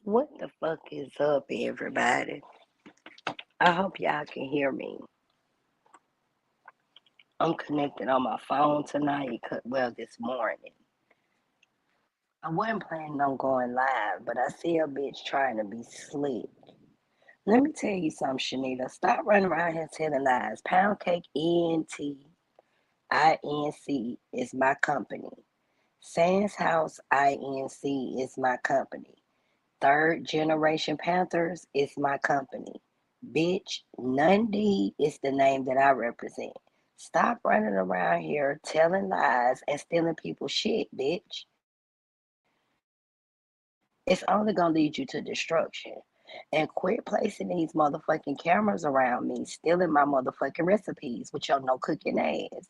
What the fuck is up, everybody? I hope y'all can hear me. I'm connected on my phone tonight, well, this morning. I wasn't planning on going live, but I see a bitch trying to be slick. Let me tell you something, Shanita. Stop running around here telling lies. Poundcake ENTINC is my company. Sans House INC is my company. Third Generation Panthers is my company. Bitch, Nundy is the name that I represent. Stop running around here telling lies and stealing people's shit, bitch. It's only gonna lead you to destruction. And quit placing these motherfucking cameras around me, stealing my motherfucking recipes with your no cooking ass.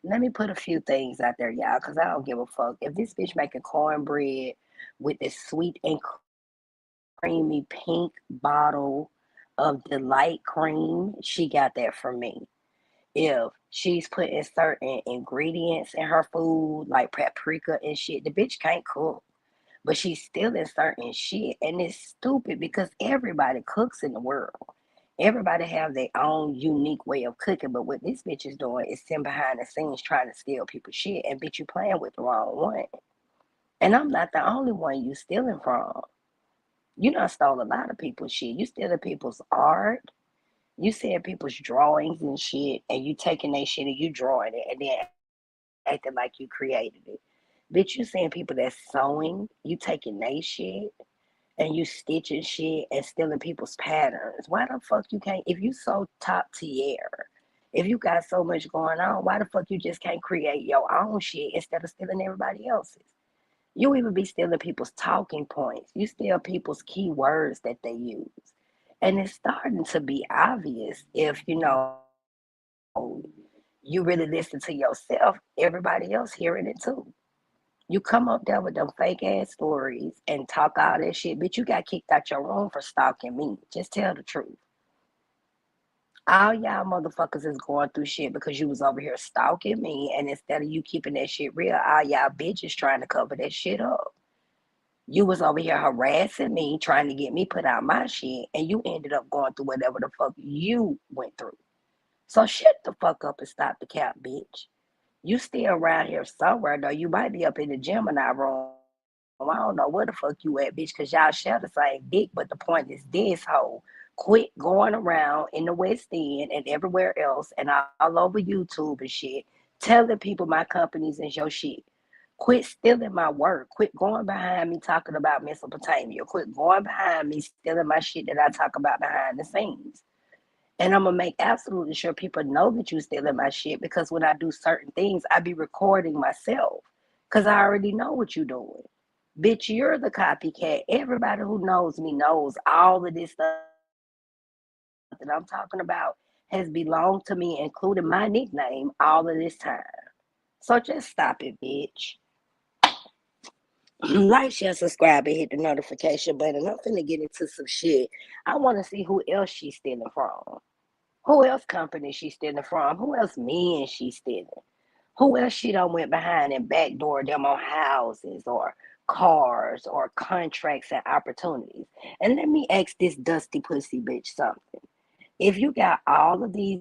Let me put a few things out there, y'all, because I don't give a fuck. If this bitch making cornbread with this sweet and creamy pink bottle of Delight cream, she got that from me. If she's putting certain ingredients in her food, like paprika and shit, the bitch can't cook. But she's still in certain shit. And it's stupid because everybody cooks in the world. Everybody have their own unique way of cooking. But what this bitch is doing is sitting behind the scenes trying to steal people's shit. And bitch, you playing with the wrong one. And I'm not the only one you stealing from. You done stole a lot of people's shit. You stealing people's art. You seeing people's drawings and shit, and you taking that shit and you drawing it and then acting like you created it. Bitch, you seeing people that's sewing, you taking they shit and you stitching shit and stealing people's patterns. Why the fuck you can't, if you so top tier, if you got so much going on, why the fuck you just can't create your own shit instead of stealing everybody else's? You even be stealing people's talking points. You steal people's key words that they use. And it's starting to be obvious if, you really listen to yourself, everybody else hearing it too. You come up there with them fake ass stories and talk all that shit, bitch, you got kicked out your room for stalking me. Just tell the truth. All y'all motherfuckers is going through shit because you was over here stalking me, and instead of you keeping that shit real, all y'all bitches trying to cover that shit up. You was over here harassing me, trying to get me put out my shit, and you ended up going through whatever the fuck you went through. So shut the fuck up and stop the cap, bitch. You still around here somewhere, though. You might be up in the Gemini room. I don't know where the fuck you at, bitch, because y'all share the same dick. But the point is this, hoe. Quit going around in the West End and everywhere else and all over YouTube and shit, telling people my companies is your shit. Quit stealing my work. Quit going behind me talking about Mesopotamia. Quit going behind me stealing my shit that I talk about behind the scenes. And I'm gonna make absolutely sure people know that you stealing my shit because when I do certain things, I be recording myself. Cause I already know what you're doing. Bitch, you're the copycat. Everybody who knows me knows all of this stuff that I'm talking about has belonged to me, including my nickname, all of this time. So just stop it, bitch. Like, share, subscribe, and hit the notification button. I'm finna get into some shit. I want to see who else she's stealing from. Who else company she stealing from? Who else men she stealing? Who else she done went behind and backdoored them on houses or cars or contracts and opportunities? And let me ask this dusty pussy bitch something. If you got all of these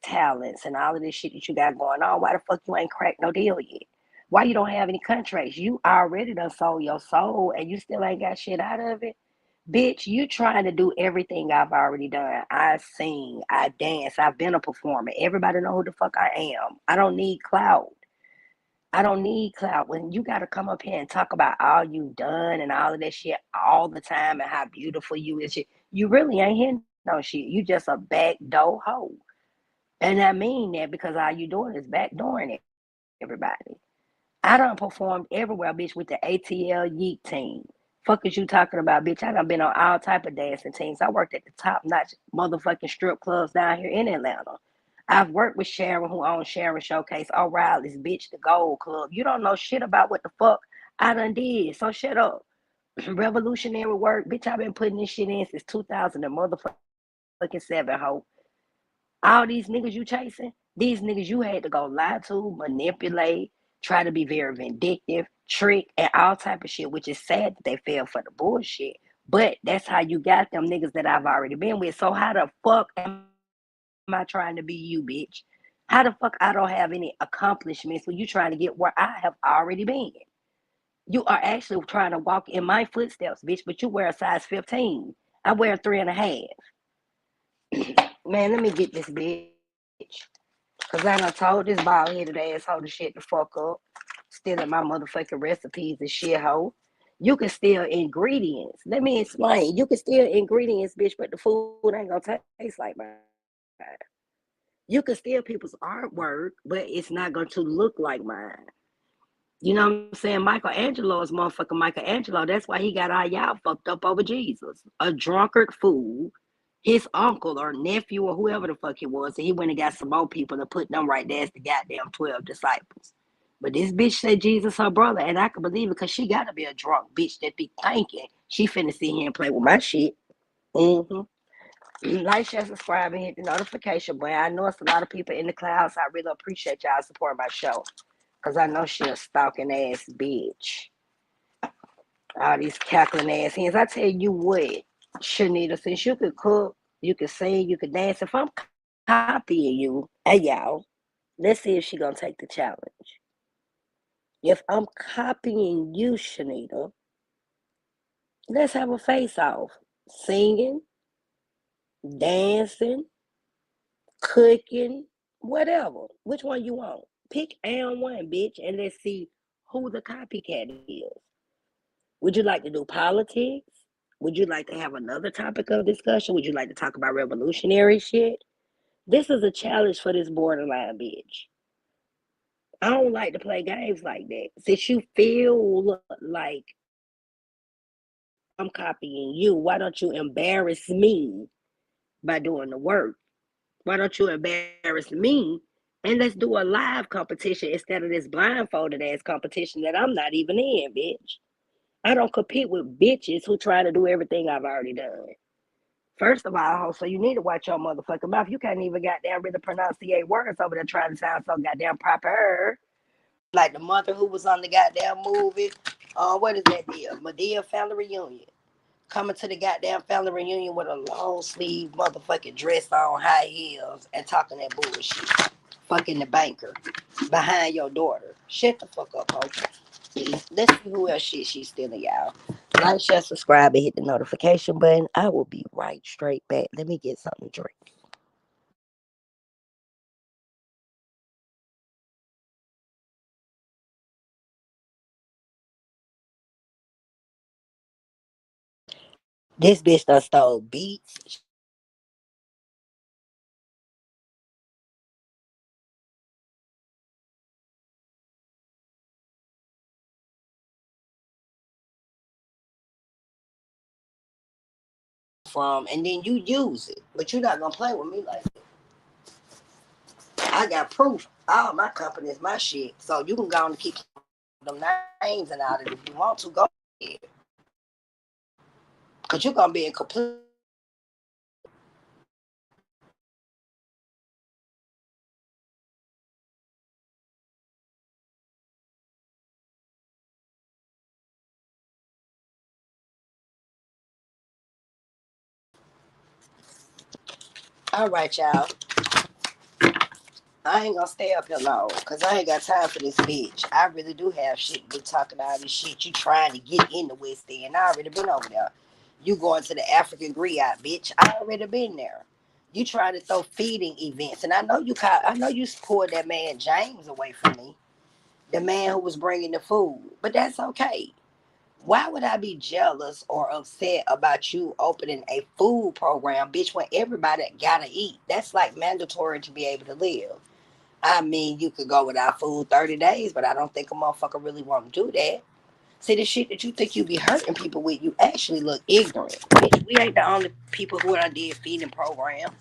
talents and all of this shit that you got going on, why the fuck you ain't cracked no deal yet? Why you don't have any contracts? You already done sold your soul and you still ain't got shit out of it? Bitch, you trying to do everything I've already done. I sing, I dance, I've been a performer. Everybody know who the fuck I am. I don't need clout. I don't need clout. When you got to come up here and talk about all you've done and all of that shit all the time and how beautiful you is, you really ain't hitting no shit. You just a backdoor hoe. And I mean that because all you doing is backdooring everybody. I done performed everywhere, bitch, with the ATL Yeek team. Fuck is you talking about, bitch? I done been on all type of dancing teams. I worked at the top notch motherfucking strip clubs down here in Atlanta. I've worked with Sharon, who owns Sharon Showcase, O'Reilly's, bitch, the Gold Club. You don't know shit about what the fuck I done did, so shut up. Revolutionary work, bitch. I've been putting this shit in since 2000 and motherfucking seven, ho. All these niggas you chasing, these niggas you had to go lie to, manipulate, try to be very vindictive, trick, and all type of shit, which is sad that they fell for the bullshit. But that's how you got them niggas that I've already been with. So how the fuck am I trying to be you, bitch? How the fuck I don't have any accomplishments when you trying to get where I have already been? You are actually trying to walk in my footsteps, bitch, but you wear a size 15. I wear 3.5. Man, let me get this bitch. Cause I done told this bald headed asshole to shit the fuck up. Stealing my motherfucking recipes and shit hoe. You can steal ingredients. Let me explain. You can steal ingredients, bitch, but the food ain't gonna taste like mine. You can steal people's artwork, but it's not going to look like mine. You know what I'm saying? Michelangelo is motherfucking Michelangelo. That's why he got all y'all fucked up over Jesus. A drunkard fool, his uncle or nephew or whoever the fuck it was, and he went and got some more people to put them right there as the goddamn 12 disciples. But this bitch said Jesus her brother, and I can believe it because she gotta be a drunk bitch that be thinking she finna sit here and play with my shit. Mm-hmm. Like, share, subscribe, and hit the notification. Boy, I know it's a lot of people in the clouds. I really appreciate y'all supporting my show. Cause I know she a stalking ass bitch. All these cackling ass hands. I tell you what, Shanita, since you could cook, you could sing, you could dance. If I'm copying you, hey y'all, let's see if she gonna take the challenge. If I'm copying you, Shanita, let's have a face off. Singing, dancing, cooking, whatever. Which one you want? Pick and one, bitch, and let's see who the copycat is. Would you like to do politics? Would you like to have another topic of discussion? Would you like to talk about revolutionary shit? This is a challenge for this borderline bitch. I don't like to play games like that. Since you feel like I'm copying you, why don't you embarrass me by doing the work? Why don't you embarrass me and let's do a live competition instead of this blindfolded ass competition that I'm not even in, bitch? I don't compete with bitches who try to do everything I've already done. First of all, so you need to watch your motherfucking mouth. You can't even goddamn really pronounce the words over there trying to sound so goddamn proper. Like the mother who was on the goddamn movie. What is that deal? Medea family reunion. Coming to the goddamn family reunion with a long sleeve motherfucking dress on, high heels, and talking that bullshit. Fucking the banker behind your daughter. Shut the fuck up, okay? Let's see who else shit she's stealing, y'all. Like, share, subscribe, and hit the notification button. I will be right straight back. Let me get something to drink. This bitch done stole beats. She done stole motherfucking from, and then you use it. But you're not gonna play with me like that. I got proof. All my company is my shit. So you can go on and keep them names and all that if you want to. Go ahead. Cause you're gonna be in complete. All right, y'all. I ain't gonna stay up here long because I ain't got time for this bitch. I really do have shit to be talking all this shit. You trying to get in the West End. I already been over there. You going to the African griot, bitch. I already been there. You trying to throw feeding events. And I know you pulled that man James away from me. The man who was bringing the food. But that's okay. Why would I be jealous or upset about you opening a food program, bitch, when everybody gotta eat? That's like mandatory to be able to live. I mean, you could go without food 30 days, but I don't think a motherfucker really want to do that. See, the shit that you think you be hurting people with, you actually look ignorant. Bitch, we ain't the only people who done did feeding programs.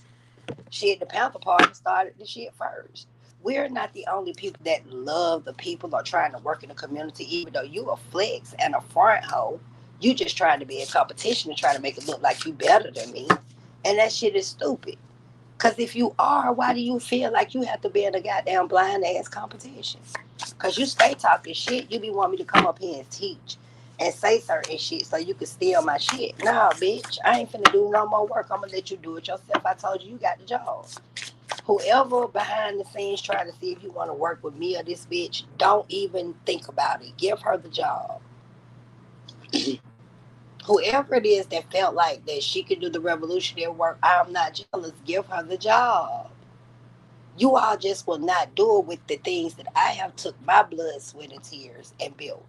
Shit, the Panther Party started the shit first. We're not the only people that love the people or trying to work in the community, even though you a flex and a front hoe. You just trying to be in competition and trying to make it look like you better than me. And that shit is stupid. Because if you are, why do you feel like you have to be in a goddamn blind ass competition? Cause you stay talking shit. You be wanting me to come up here and teach and say certain shit so you can steal my shit. Nah, bitch, I ain't finna do no more work. I'm gonna let you do it yourself. I told you you got the job. Whoever behind the scenes trying to see if you want to work with me or this bitch, don't even think about it. Give her the job. Whoever it is that felt like that she could do the revolutionary work, I'm not jealous. Give her the job. You all just will not do it with the things that I have took my blood, sweat, and tears and built.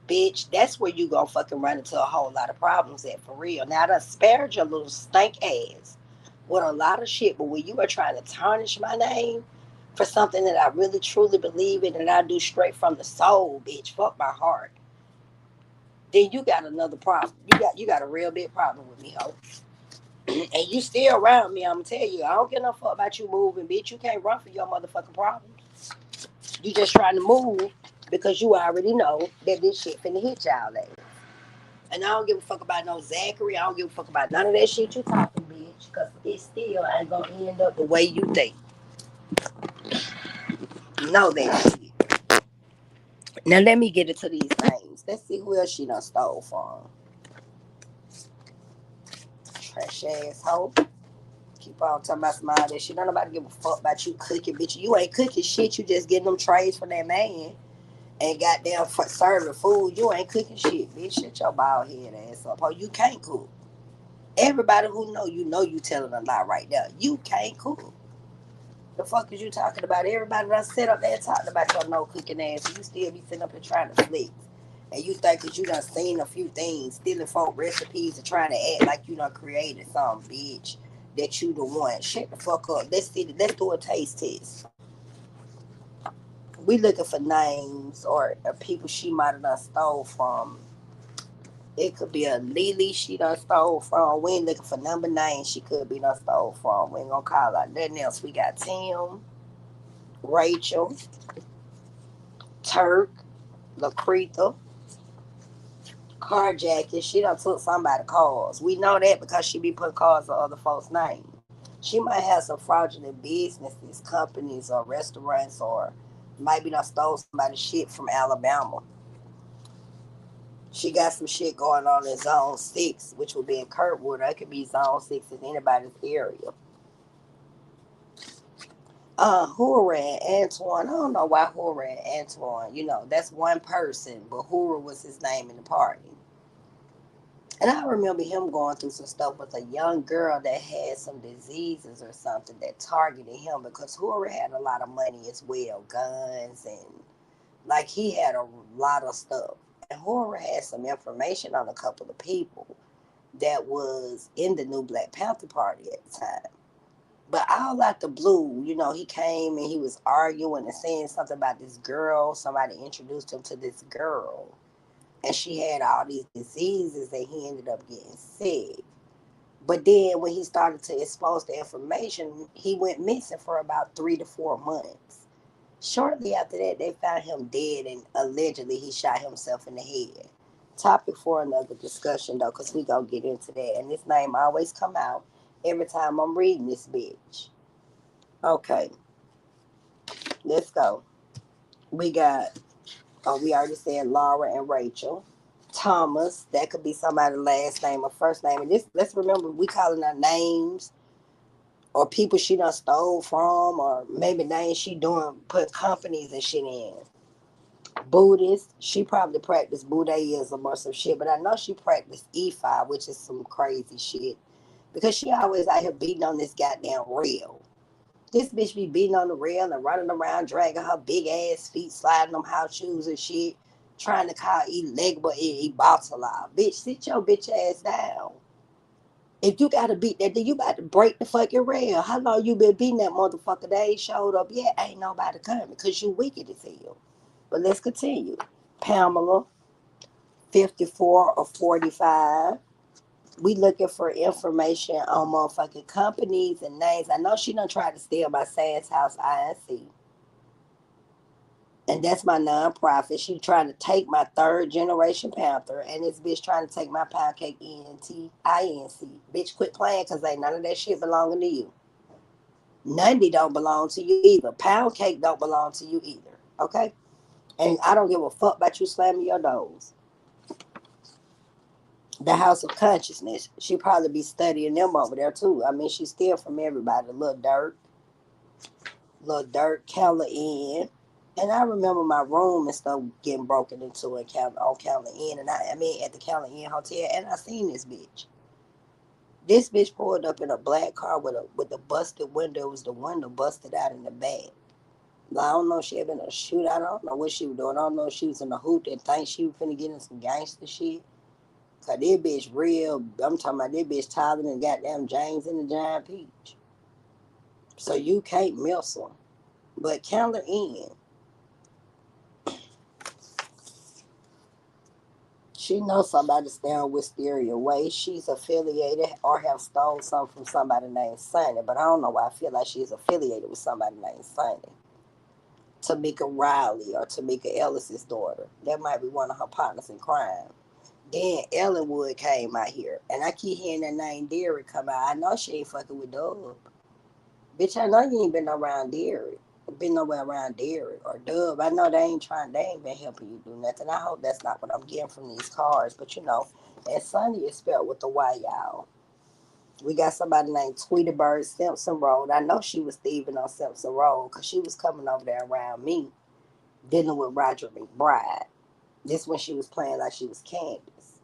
Bitch, that's where you gonna fucking run into a whole lot of problems at for real. Now I done spared your little stank ass with a lot of shit, but when you are trying to tarnish my name for something that I really truly believe in and I do straight from the soul, bitch, fuck my heart, then you got another problem. You got a real big problem with me, ho. And you still around me, I'ma tell you, I don't give no fuck about you moving, bitch. You can't run for your motherfucking problems. You just trying to move because you already know that this shit finna hit y'all ass. And I don't give a fuck about no Zachary. I don't give a fuck about none of that shit you talking, bitch. Cause it still ain't gonna end up the way you think. Know that shit. Now let me get into these names. Let's see who else she done stole from. Trash ass hoe. Keep on talking about some of that shit. Don't nobody give a fuck about you cooking, bitch. You ain't cooking shit. You just getting them trays from that man and goddamn serving food. You ain't cooking shit, bitch. Shut your bald head ass up. Oh, you can't cook. Everybody who know you telling a lie right there. You can't cook. The fuck is you talking about? Everybody done sit up there and talking about your no cooking ass, and you still be sitting up here trying to flex. And you think that you done seen a few things, stealing folk recipes and trying to act like you done created some bitch that you the one. Shut the fuck up. Let's see. Let's do a taste test. We looking for names or people she might have done stole from. It could be a Lily she done stole from. We ain't looking for number nine she could be done stole from. We ain't gonna call out nothing else. We got Tim, Rachel, Turk, Lucretha, carjacking. She done took somebody's cars. We know that because she be putting cars on other folks' names. She might have some fraudulent businesses, companies, or restaurants, or maybe done stole somebody's shit from Alabama. She got some shit going on in Zone 6, which would be in Kirkwood. Or it could be Zone 6 in anybody's area. Hura and Antoine. I don't know why Hura and Antoine. You know, that's one person, but Hura was his name in the party. And I remember him going through some stuff with a young girl that had some diseases or something that targeted him because Hura had a lot of money as well, guns and like he had a lot of stuff. And Hura had some information on a couple of people that was in the new Black Panther Party at the time. But all out the blue, you know, he came and he was arguing and saying something about this girl. Somebody introduced him to this girl and she had all these diseases and he ended up getting sick. But then when he started to expose the information, he went missing for about 3 to 4 months. Shortly after that, they found him dead and allegedly he shot himself in the head. Topic for another discussion though, because we gonna get into that. And this name always come out every time I'm reading this bitch. Okay, let's go. We got, oh, we already said Laura and Rachel. Thomas. That could be somebody's last name or first name. And this, let's remember, we calling our names or people she done stole from, or maybe names she doing put companies and shit in. Buddhist. She probably practiced Buddhism or some shit, but I know she practiced L.I.F.E, which is some crazy shit because she always out here beating on this goddamn rail. This bitch be beating on the rail and running around, dragging her big ass feet, sliding them house shoes and shit, trying to call illegal Ibatala. Bitch, sit your bitch ass down. If you gotta beat that, then you about to break the fucking rail. How long you been beating that motherfucker? They ain't showed up yet. Ain't nobody coming because you wicked as hell. But let's continue. Pamela, 54 or 45. We looking for information on motherfucking companies and names. I know she done tried to steal my Sans House INC. And that's my nonprofit. She trying to take my third generation Panther, and this bitch trying to take my Poundcake ENTINC. Bitch, quit playing because ain't none of that shit belonging to you. Nundy don't belong to you either. Poundcake don't belong to you either. Okay? And I don't give a fuck about you slamming your doors. The House of Consciousness. She probably be studying them over there too. I mean, she steal from everybody. Little dirt, Keller in. And I remember my room and stuff getting broken into on Keller Inn, and I mean at the Keller Inn Hotel, and I seen this bitch. This bitch pulled up in a black car with a busted window. It was the window busted out in the back. I don't know if she had been a shooter. I don't know what she was doing. I don't know if she was in a hoop and think she was finna get in some gangster shit. Cause this bitch real. I'm talking about this bitch taller than goddamn James and the Giant Peach. So you can't miss her. But count her in. She knows somebody staying with Wisteria Way. She's affiliated or have stolen something from somebody named Sonny. But I don't know why I feel like she's affiliated with somebody named Sonny. Tamika Riley or Tamika Ellis's daughter. That might be one of her partners in crime. Then Ellenwood came out here. And I keep hearing that name Derek come out. I know she ain't fucking with Dub. Bitch, I know you ain't been around Derek. Been nowhere around Derek or Dub. I know they ain't been helping you do nothing. I hope that's not what I'm getting from these cards. But you know, and Sunny is spelled with the Y, y'all. We got somebody named Tweety Bird Simpson Road. I know she was thieving on Simpson Road because she was coming over there around me, dealing with Roger McBride. This when she was playing like she was Candace.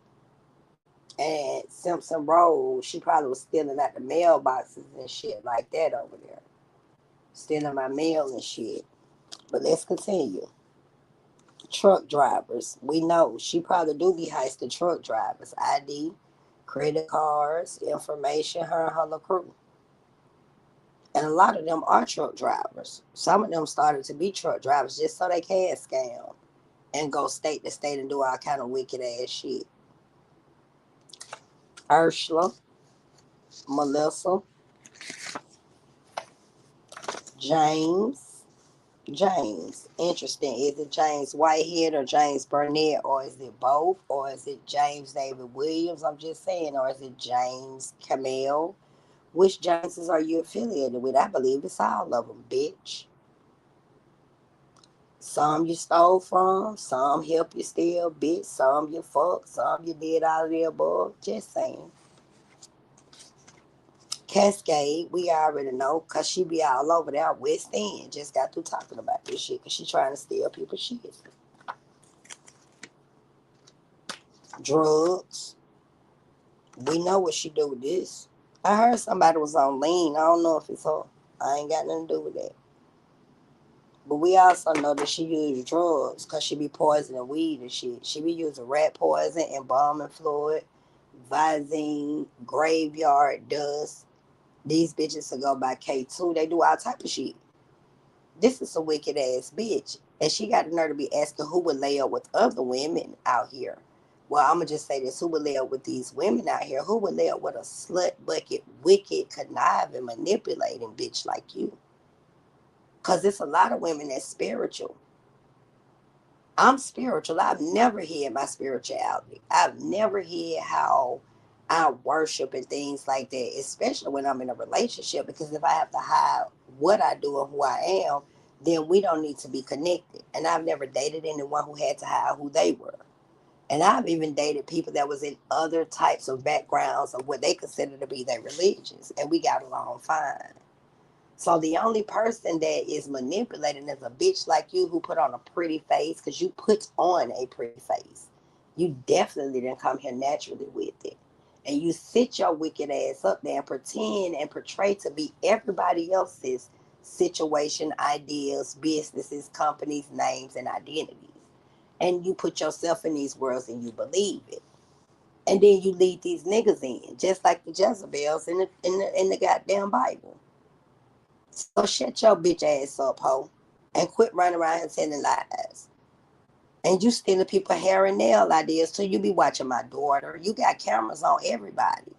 And Simpson Road, she probably was stealing out the mailboxes and shit like that over there. Stealing my mail and shit. But let's continue. Truck drivers. We know she probably do be heisting truck drivers. ID, credit cards, information, her and her little crew. And a lot of them are truck drivers. Some of them started to be truck drivers just so they can scam and go state to state and do all kind of wicked ass shit. Ursula, Melissa, James. James. Interesting. Is it James Whitehead or James Burnett, or is it both? Or is it James David Williams? I'm just saying. Or is it James Camille? Which Jameses are you affiliated with? I believe it's all of them, bitch. Some you stole from, some help you steal, bitch. Some you fuck, some you did all of the above. Just saying. Cascade, we already know, because she be all over there, West End. Just got through talking about this shit, because she trying to steal people's shit. Drugs. We know what she do with this. I heard somebody was on lean. I don't know if it's her. I ain't got nothing to do with that. But we also know that she used drugs because she be poisoning weed and shit. She be using rat poison, embalming fluid, Visine, graveyard dust. These bitches will go by K2. They do all type of shit. This is a wicked ass bitch. And she got the nerve to be asking who would lay up with other women out here. Well, I'm going to just say this. Who would lay up with these women out here? Who would lay up with a slut bucket, wicked, conniving, manipulating bitch like you? Because it's a lot of women that's spiritual. I'm spiritual. I've never hid my spirituality. I've never hid how I worship and things like that, especially when I'm in a relationship. Because if I have to hide what I do and who I am, then we don't need to be connected. And I've never dated anyone who had to hide who they were. And I've even dated people that was in other types of backgrounds of what they consider to be their religions. And we got along fine. So the only person that is manipulating is a bitch like you who put on a pretty face because you put on a pretty face. You definitely didn't come here naturally with it. And you sit your wicked ass up there and pretend and portray to be everybody else's situation, ideas, businesses, companies, names, and identities. And you put yourself in these worlds and you believe it. And then you lead these niggas in, just like the Jezebels in the goddamn Bible. So shut your bitch ass up, ho. And quit running around here telling lies. And you stealing people hair and nail ideas too. You be watching my daughter. You got cameras on everybody.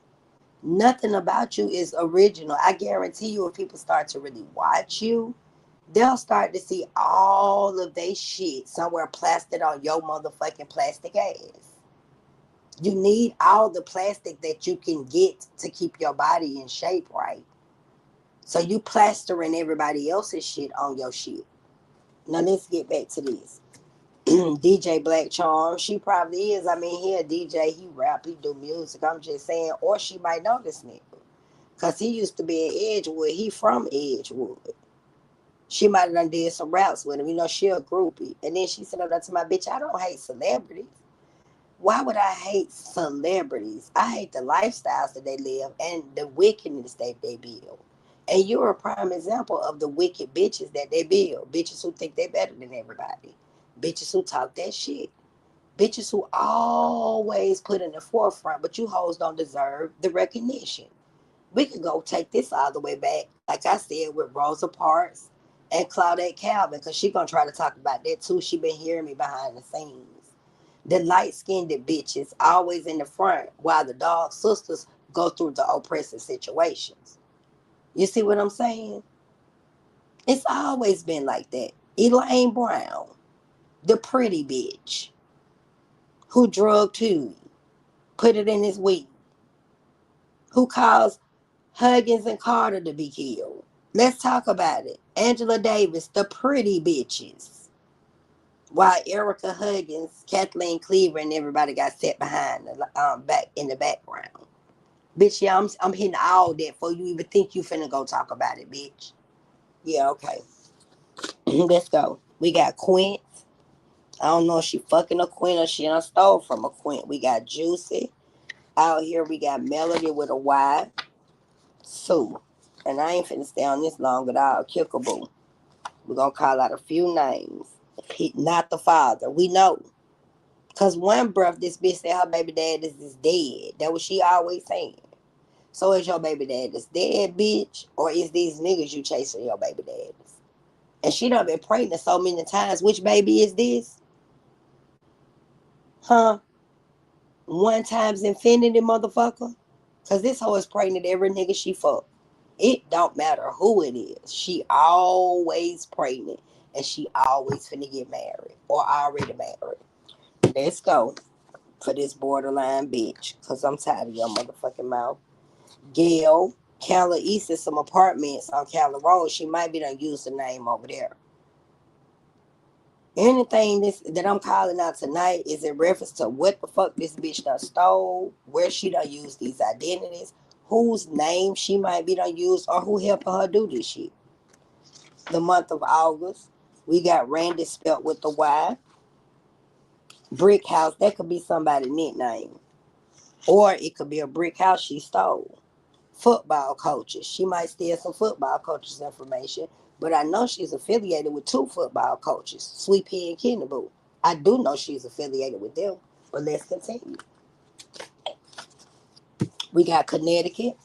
Nothing about you is original. I guarantee you if people start to really watch you, they'll start to see all of they shit somewhere plastered on your motherfucking plastic ass. You need all the plastic that you can get to keep your body in shape, right? So you plastering everybody else's shit on your shit. Now let's get back to this. DJ Black Charm. She probably is. I mean, he a DJ, he rap, he do music. I'm just saying, or she might know this nigga. Cause he used to be in Edgewood. He from Edgewood. She might have done did some raps with him. You know, she a groupie. And then she said up there to my bitch, I don't hate celebrities. Why would I hate celebrities? I hate the lifestyles that they live and the wickedness that they build. And you're a prime example of the wicked bitches that they build. Bitches who think they better than everybody. Bitches who talk that shit. Bitches who always put in the forefront, but you hoes don't deserve the recognition. We could go take this all the way back, like I said, with Rosa Parks and Claudette Calvin, because she gonna try to talk about that too. She been hearing me behind the scenes. The light-skinned bitches always in the front, while the dog sisters go through the oppressive situations. You see what I'm saying? It's always been like that. Elaine Brown, the pretty bitch who drugged T.H.U.G, put it in his weed, who caused Huggins and Carter to be killed. Let's talk about it. Angela Davis, the pretty bitches. While Erica Huggins, Kathleen Cleaver, and everybody got set behind back in the background. Bitch, yeah, I'm hitting all that before you even think you finna go talk about it, bitch. Yeah, okay. Let's go. We got Quint. I don't know if she fucking a Quint or she done stole from a Quint. We got Juicy. Out here we got Melody with a Y. Sue. And I ain't finna stay on this long without Kickaboo. We're gonna call out a few names. He, not the father. We know. Cause one breath this bitch said her baby dad is dead. That was she always saying. So is your baby dad is dead, bitch? Or is these niggas you chasing your baby daddies? And she done been pregnant so many times. Which baby is this? Huh? One times infinity, motherfucker. Cause this hoe is pregnant every nigga she fuck. It don't matter who it is. She always pregnant. And she always finna get married. Or already married. Let's go for this borderline bitch. Cause I'm tired of your motherfucking mouth. Gail, Calla East is some apartments on Calla Road. She might be done use the name over there. Anything that I'm calling out tonight is in reference to what the fuck this bitch done stole, where she done used these identities, whose name she might be done used, or who helping her do this shit. The month of August, we got Randy spelt with the Y. Brick house, that could be somebody's nickname. Or it could be a brick house she stole. Football coaches. She might steal some football coaches' information, but I know she's affiliated with two football coaches, Sweet Pea and Kenneboo. I do know she's affiliated with them, but let's continue. We got Connecticut,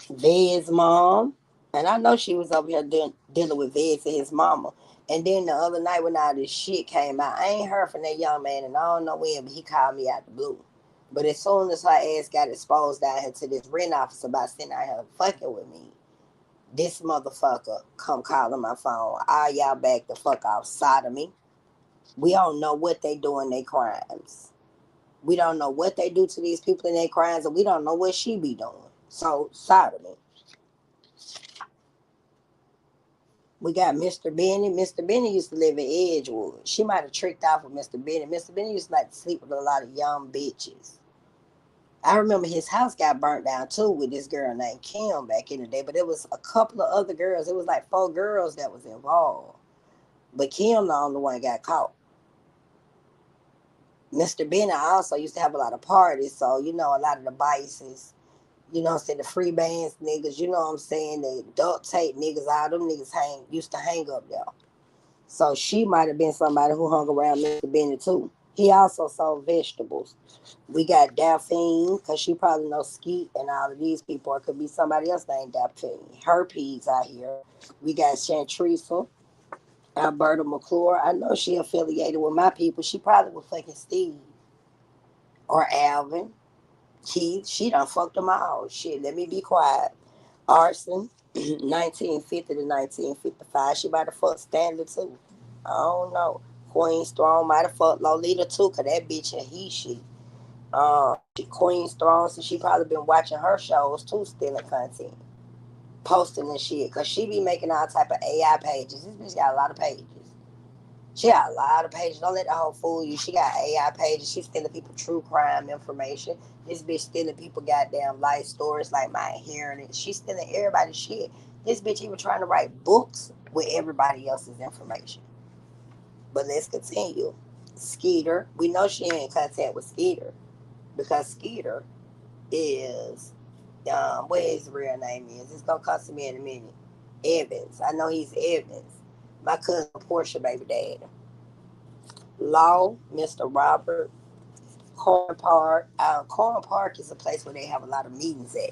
Ved's mom, and I know she was over here dealing with Vez and his mama. And then the other night when all this shit came out, I ain't heard from that young man, and I don't know when, but he called me out the blue. But as soon as her ass got exposed down here to this rent office about sitting out here fucking with me, this motherfucker come calling my phone. All y'all back the fuck off. Sodomy. We don't know what they do in their crimes. We don't know what they do to these people in their crimes, and we don't know what she be doing. So, sodomy. We got Mr. Benny. Mr. Benny used to live in Edgewood. She might have tricked out with Mr. Benny. Mr. Benny used to like to sleep with a lot of young bitches. I remember his house got burnt down too with this girl named Kim back in the day, but it was a couple of other girls. It was like 4 girls that was involved. But Kim the only one got caught. Mr. Benny also used to have a lot of parties, so you know a lot of the biases, you know what I'm saying, the free bands niggas, you know what I'm saying, the duct tape niggas, all them niggas used to hang up there. So she might have been somebody who hung around Mr. Benny too. He also sold vegetables. We got Daphne, because she probably knows Skeet and all of these people. Or it could be somebody else named Daphne. Herpes out here. We got Chantresa, Alberta McClure. I know she affiliated with my people. She probably was fucking Steve or Alvin. Keith, she done fucked them all. Shit, let me be quiet. Arson, 1950 to 1955. She might have fucked Stanley too. I don't know. Queen Strong might have fucked Lolita too, cause that bitch and she. Queen Strong, so she probably been watching her shows too, stealing content. posting and shit. Cause she be making all type of AI pages. This bitch got a lot of pages. She got a lot of pages. Don't let the hoe fool you. She got AI pages. She's stealing people true crime information. This bitch stealing people goddamn life stories like my inheritance. She's stealing everybody's shit. This bitch even trying to write books with everybody else's information. But let's continue. Skeeter. We know she ain't in contact with Skeeter because Skeeter is what his real name is. It's gonna cost me in a minute. Evans. I know he's Evans. My cousin Portia baby dad. Law, Mr. Robert, Corn Park. Corn Park is a place where they have a lot of meetings at.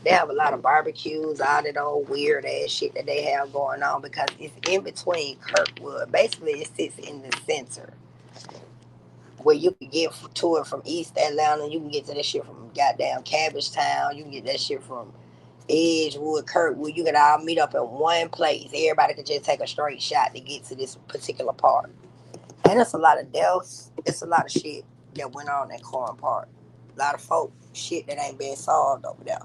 They have a lot of barbecues, all that old weird ass shit that they have going on because it's in between Kirkwood. Basically, it sits in the center where you can get to it from East Atlanta. You can get to that shit from goddamn Cabbage Town. You can get that shit from Edgewood, Kirkwood. You can all meet up in one place. Everybody can just take a straight shot to get to this particular part. And it's a lot of deaths. It's a lot of shit that went on in Corn Park. A lot of folk shit that ain't been solved over there.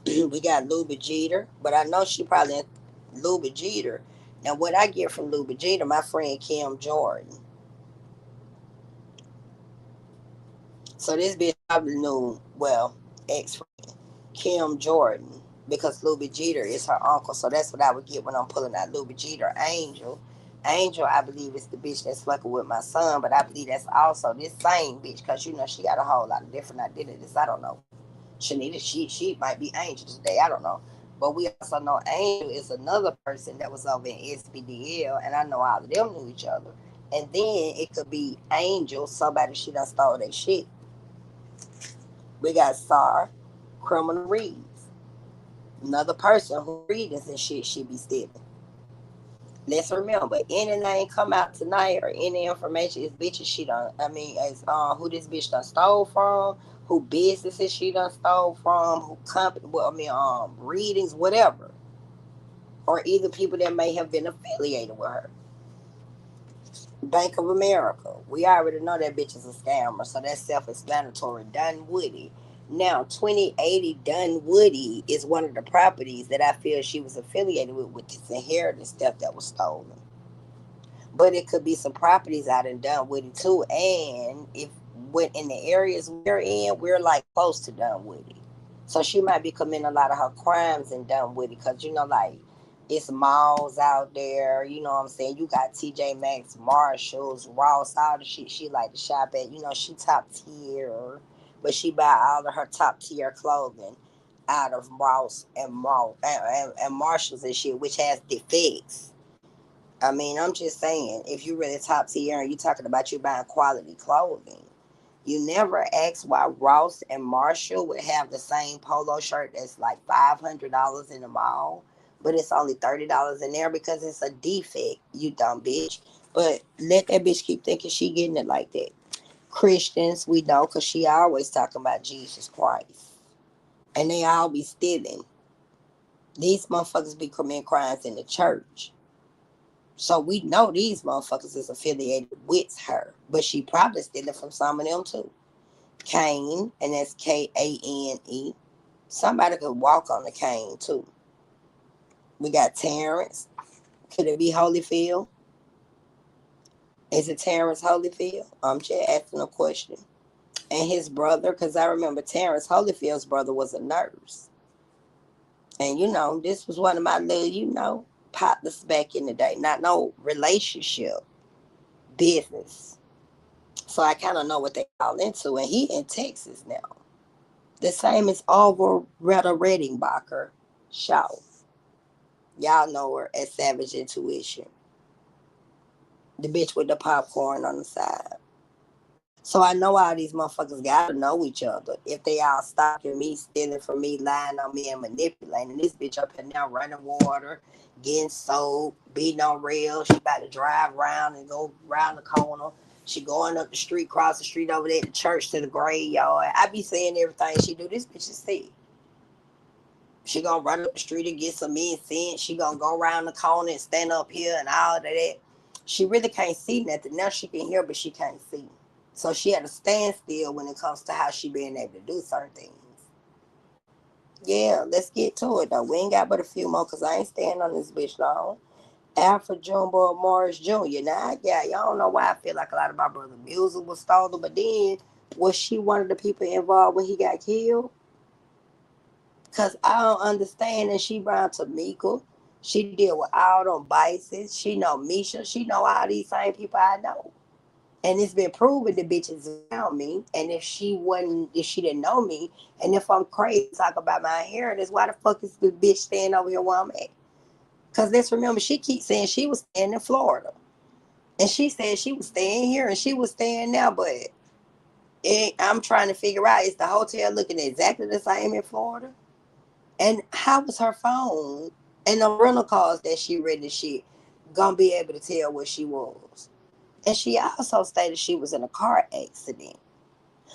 We got Luba Jeter, but I know she probably Luba Jeter. Now, what I get from Luba Jeter, my friend Kim Jordan. So this bitch probably knew, well, ex Kim Jordan, because Luba Jeter is her uncle. So that's what I would get when I'm pulling out Luba Jeter. Angel. Angel, I believe, is the bitch that's fucking with my son, but I believe that's also this same bitch, because you know she got a whole lot of different identities. I don't know. Shanita, she might be Angel today. I don't know. But we also know Angel is another person that was over in SBDL, and I know all of them knew each other. And then it could be Angel, somebody she done stole their shit. We got Sar, Criminal Reads, another person who readings and shit she be stealing. Let's remember, any name come out tonight or any information is bitches she done. I mean, as who this bitch done stole from, who businesses she done stole from, who company. Well, I mean, readings, whatever, or either people that may have been affiliated with her. Bank of America. We already know that bitch is a scammer, so that's self-explanatory. Dunwoody. Now, 2080 Dunwoody is one of the properties that I feel she was affiliated with this inheritance stuff that was stolen. But it could be some properties out in Dunwoody too. And if when in the areas we're in, we're like close to Dunwoody. So she might be committing a lot of her crimes in Dunwoody because you know, like it's malls out there. You know what I'm saying? You got TJ Maxx, Marshalls, Ross, all the shit she like to shop at. You know, she top tier, but she buy all of her top tier clothing out of Ross and and Marshalls and shit, which has defects. I mean, I'm just saying, if you really top tier and you talking about you buying quality clothing, you never ask why Ross and Marshall would have the same polo shirt that's like $500 in the mall, but it's only $30 in there because it's a defect, you dumb bitch. But let that bitch keep thinking she getting it like that. Christians, we know, because she always talking about Jesus Christ. And they all be stealing. These motherfuckers be committing crimes in the church. So we know these motherfuckers is affiliated with her, but she probably stealing from some of them too. Kane, and that's Kane. Somebody could walk on the cane too. We got Terrence. Could it be Holyfield? Is it Terrence Holyfield? I'm just asking a question. And his brother, because I remember Terrence Holyfield's brother was a nurse. And you know, this was one of my little, partners back in the day. Not no relationship, business. So I kind of know what they all into. And he in Texas now. The same as Alvaretta Reddingbacher show. Y'all know her as Savage Intuition. The bitch with the popcorn on the side. So I know all these motherfuckers gotta know each other. If they all stalking me, stealing from me, lying on me, and manipulating this bitch up here now running water, getting sold, beating on rails. She about to drive around and go around the corner. She going up the street, cross the street over there to church to the graveyard. I be saying everything she do. This bitch is sick. She gonna run up the street and get some incense. She gonna go around the corner and stand up here and all of that. She really can't see nothing. Now she can hear, but she can't see. So she had to stand still when it comes to how she being able to do certain things. Yeah, let's get to it though. We ain't got but a few more because I ain't staying on this bitch long. Alfred Jumbo Morris Jr. Now, yeah, y'all don't know why I feel like a lot of my brother music was stolen, but then was she one of the people involved when he got killed? Cause I don't understand. And she brought Tamika. She deal with all them vices. She know Misha. She know all these same people I know. And it's been proven the bitch is around me. And if she didn't know me, and if I'm crazy talk about my inheritance, why the fuck is the bitch staying over here where I'm at? Cause let's remember, she keeps saying she was staying in Florida, and she said she was staying here and she was staying now, but I'm trying to figure out, is the hotel looking exactly the same in Florida? And how was her phone and the rental cars that she read the shit gonna be able to tell where she was? And she also stated she was in a car accident.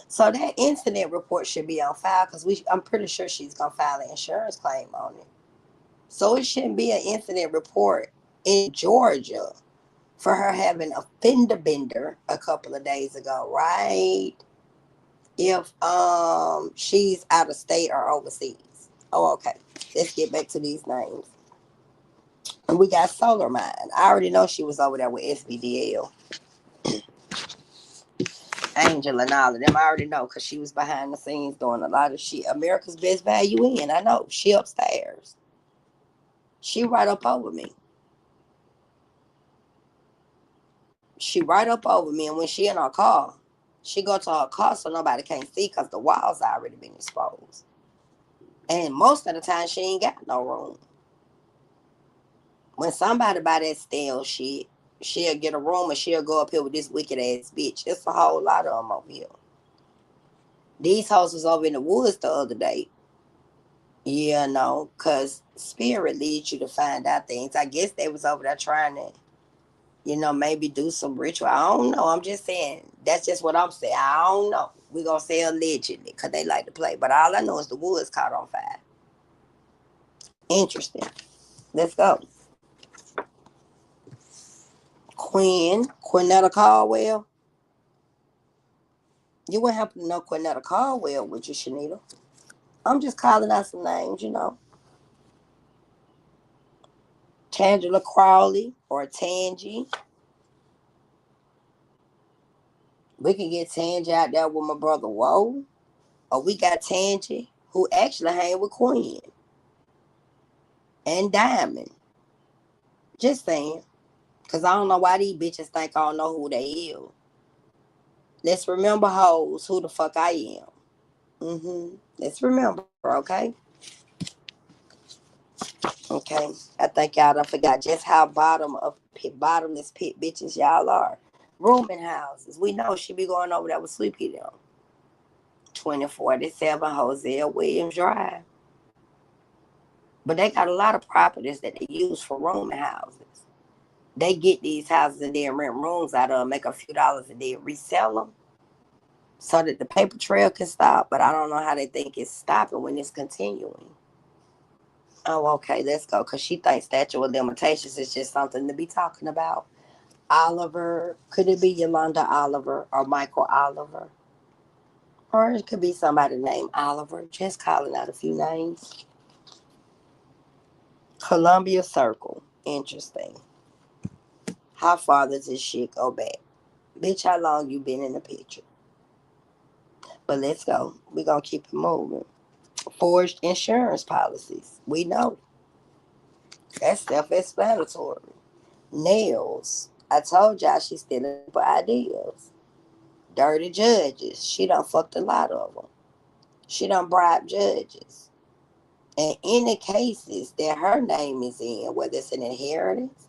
So that incident report should be on file because I'm pretty sure she's gonna file an insurance claim on it. So it shouldn't be an incident report in Georgia for her having a fender bender a couple of days ago, right? If she's out of state or overseas. Oh, okay. Let's get back to these names. And we got Solar Mine. I already know she was over there with SBDL, Angel, and all of them. I already know because she was behind the scenes doing a lot of shit. America's Best Value in. I know. She upstairs. She right up over me. She right up over me. And when she in her car, she go to her car so nobody can't see because the walls already been exposed. And most of the time, she ain't got no room. When somebody buy that stale shit, she'll get a room and she'll go up here with this wicked ass bitch. It's a whole lot of them over here. These hoes was over in the woods the other day. Yeah, no, because spirit leads you to find out things. I guess they was over there trying to, maybe do some ritual. I don't know. I'm just saying. That's just what I'm saying. I don't know. We going to say allegedly because they like to play. But all I know is the woods caught on fire. Interesting. Let's go. Quinetta Caldwell. You wouldn't happen to know Quinetta Caldwell, would you, Shanita? I'm just calling out some names. Tangela Crowley or Tangy. We can get Tangy out there with my brother Woe. Or we got Tangy, who actually hang with Queen and Diamond. Just saying. Because I don't know why these bitches think I don't know who they is. Let's remember, hoes, who the fuck I am. Let's remember, okay? Okay. I think y'all done forgot just how bottomless pit bitches y'all are. Rooming houses. We know she be going over there with Sleepy them. 2047 Hosea Williams Drive. But they got a lot of properties that they use for rooming houses. They get these houses and then rent rooms out of them, make a few dollars and then resell them so that the paper trail can stop. But I don't know how they think it's stopping when it's continuing. Oh, okay, let's go. Because she thinks statute of limitations is just something to be talking about. Oliver, could it be Yolanda Oliver or Michael Oliver? Or it could be somebody named Oliver. Just calling out a few names. Columbia Circle. Interesting. How far does this shit go back? Bitch, how long you been in the picture? But let's go. We're going to keep it moving. Forged insurance policies. We know. That's self-explanatory. Nails. I told y'all she's stealing for ideas. Dirty judges. She done fucked a lot of them. She done bribed judges. And any cases that her name is in, whether it's an inheritance,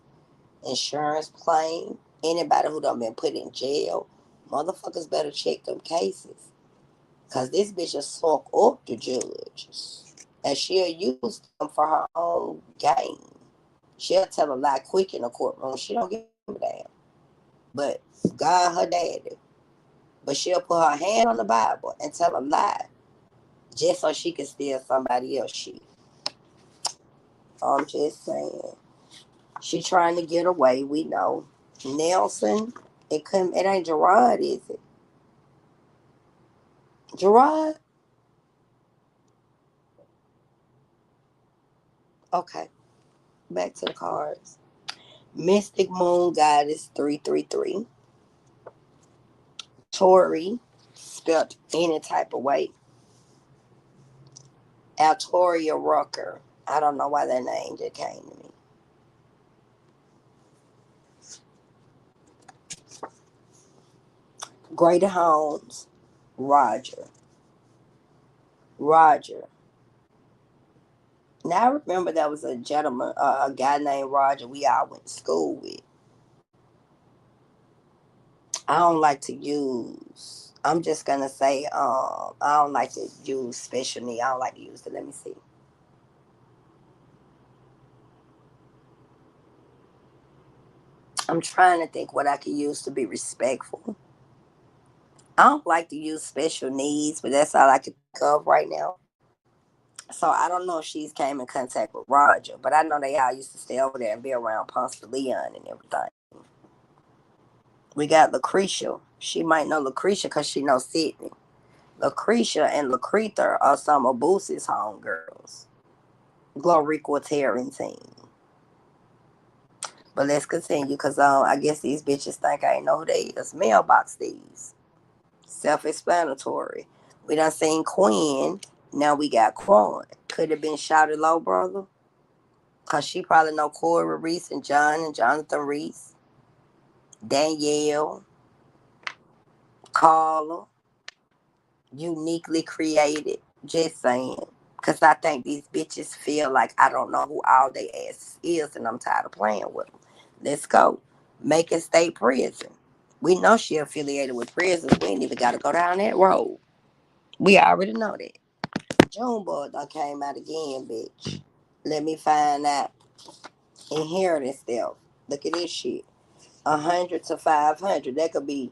insurance claim, anybody who done been put in jail, motherfuckers better check them cases. Because this bitch will suck up the judges. And she'll use them for her own gain. She'll tell a lie quick in the courtroom. She don't give a damn. But God, her daddy. But she'll put her hand on the Bible and tell a lie just so she can steal somebody else's shit. I'm just saying. She trying to get away, we know. Nelson, it ain't Gerard, is it? Gerard? Okay, back to the cards. Mystic Moon Goddess 333. Tori, spelt any type of way. Altoria Rucker. I don't know why that name just came to me. Greater Holmes, Roger. Roger. Now I remember there was a gentleman, a guy named Roger we all went to school with. I don't like to use. I'm just gonna say, I don't like to use special need. I don't like to use it. Let me see. I'm trying to think what I could use to be respectful. I don't like to use special needs, but that's all I can think of right now. So I don't know if she's came in contact with Roger, but I know they all used to stay over there and be around Ponce Leon and everything. We got Lucretia. She might know Lucretia because she knows Sydney. Lucretia and Lucretha are some of Boosie's homegirls. Gloriqua Tarrantine. But let's continue because I guess these bitches think I ain't know who they is. Mailbox thieves. Self-explanatory. We done seen Quinn. Now we got Quan. Could have been Shouted Low Brother. Because she probably know Corey Reese and John and Jonathan Reese. Danielle. Carla. Uniquely created. Just saying. Because I think these bitches feel like I don't know who all they ass is and I'm tired of playing with them. Let's go. Macon State Prison. We know she affiliated with prisons. We ain't even got to go down that road. We already know that. Junebug done came out again, bitch. Let me find out. Inheritance stuff. Look at this shit. 100 to 500. That could be